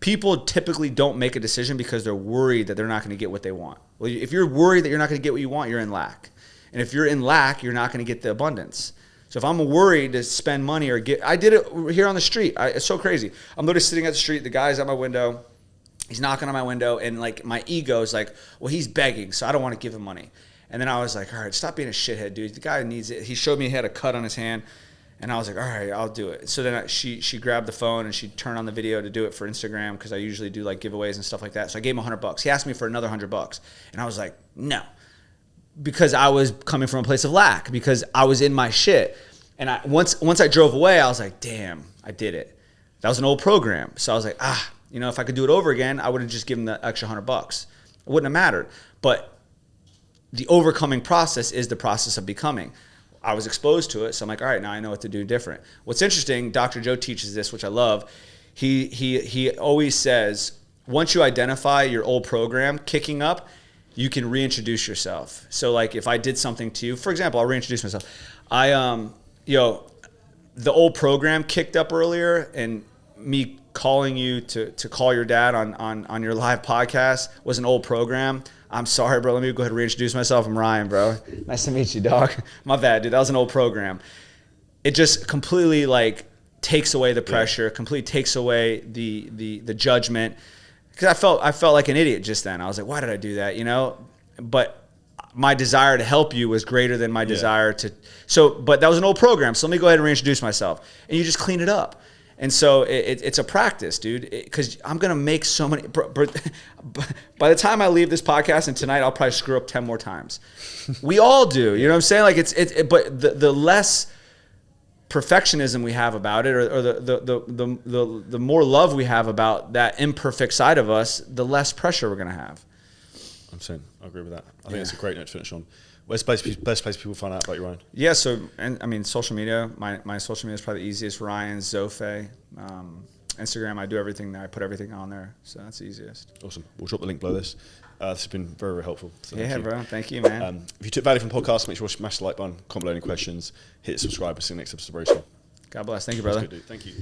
Speaker 2: People typically don't make a decision because they're worried that they're not going to get what they want. Well, if you're worried that you're not going to get what you want, you're in lack. And if you're in lack, you're not going to get the abundance. So if I'm worried to spend money or I did it here on the street. It's so crazy. I'm literally sitting at the street. The guy's at my window. He's knocking on my window. And like my ego is like, well, he's begging, so I don't want to give him money. And then I was like, all right, stop being a shithead, dude. The guy needs it. He showed me he had a cut on his hand. And I was like, all right, I'll do it. So then she grabbed the phone and she turned on the video to do it for Instagram because I usually do like giveaways and stuff like that. So I gave him $100. He asked me for another $100. And I was like, no. Because I was coming from a place of lack, because I was in my shit. And once I drove away, I was like, damn, I did it. That was an old program. So I was like, if I could do it over again, I would have just given the extra $100. It wouldn't have mattered. But the overcoming process is the process of becoming. I was exposed to it, so I'm like, all right, now I know what to do different. What's interesting, Dr. Joe teaches this, which I love. He always says, once you identify your old program kicking up, you can reintroduce yourself. So like if I did something to you, for example, I'll reintroduce myself. The old program kicked up earlier, and me calling you to call your dad on your live podcast was an old program. I'm sorry, bro. Let me go ahead and reintroduce myself. I'm Ryan, bro. Nice to meet you, dog. My bad, dude. That was an old program. It just completely like takes away the pressure, completely takes away the judgment. Because I felt like an idiot just then. I was like, why did I do that? But my desire to help you was greater than my desire to. But that was an old program. So let me go ahead and reintroduce myself. And you just clean it up. And so it's a practice, dude, because I'm going to make so many. By the time I leave this podcast and tonight, I'll probably screw up 10 more times. We all do. You know what I'm saying? Like but the less perfectionism we have about it, or the more love we have about that imperfect side of us, the less pressure we're going to have.
Speaker 1: I'm saying, I agree with that. I think it's a great note to finish on. Where's the best place people find out about your own?
Speaker 2: Yeah, so, social media. My social media is probably the easiest. Ryan, Zofay. Instagram, I do everything there. I put everything on there. So that's the easiest.
Speaker 1: Awesome. We'll drop the link below this. This has been very, very helpful. So
Speaker 2: yeah, bro. Thank you, man.
Speaker 1: If you took value from the podcast, make sure to smash the like button, comment below any questions, hit subscribe, and see you next episode very soon.
Speaker 2: God bless. Thank you, brother.
Speaker 1: That's good, dude. Thank you.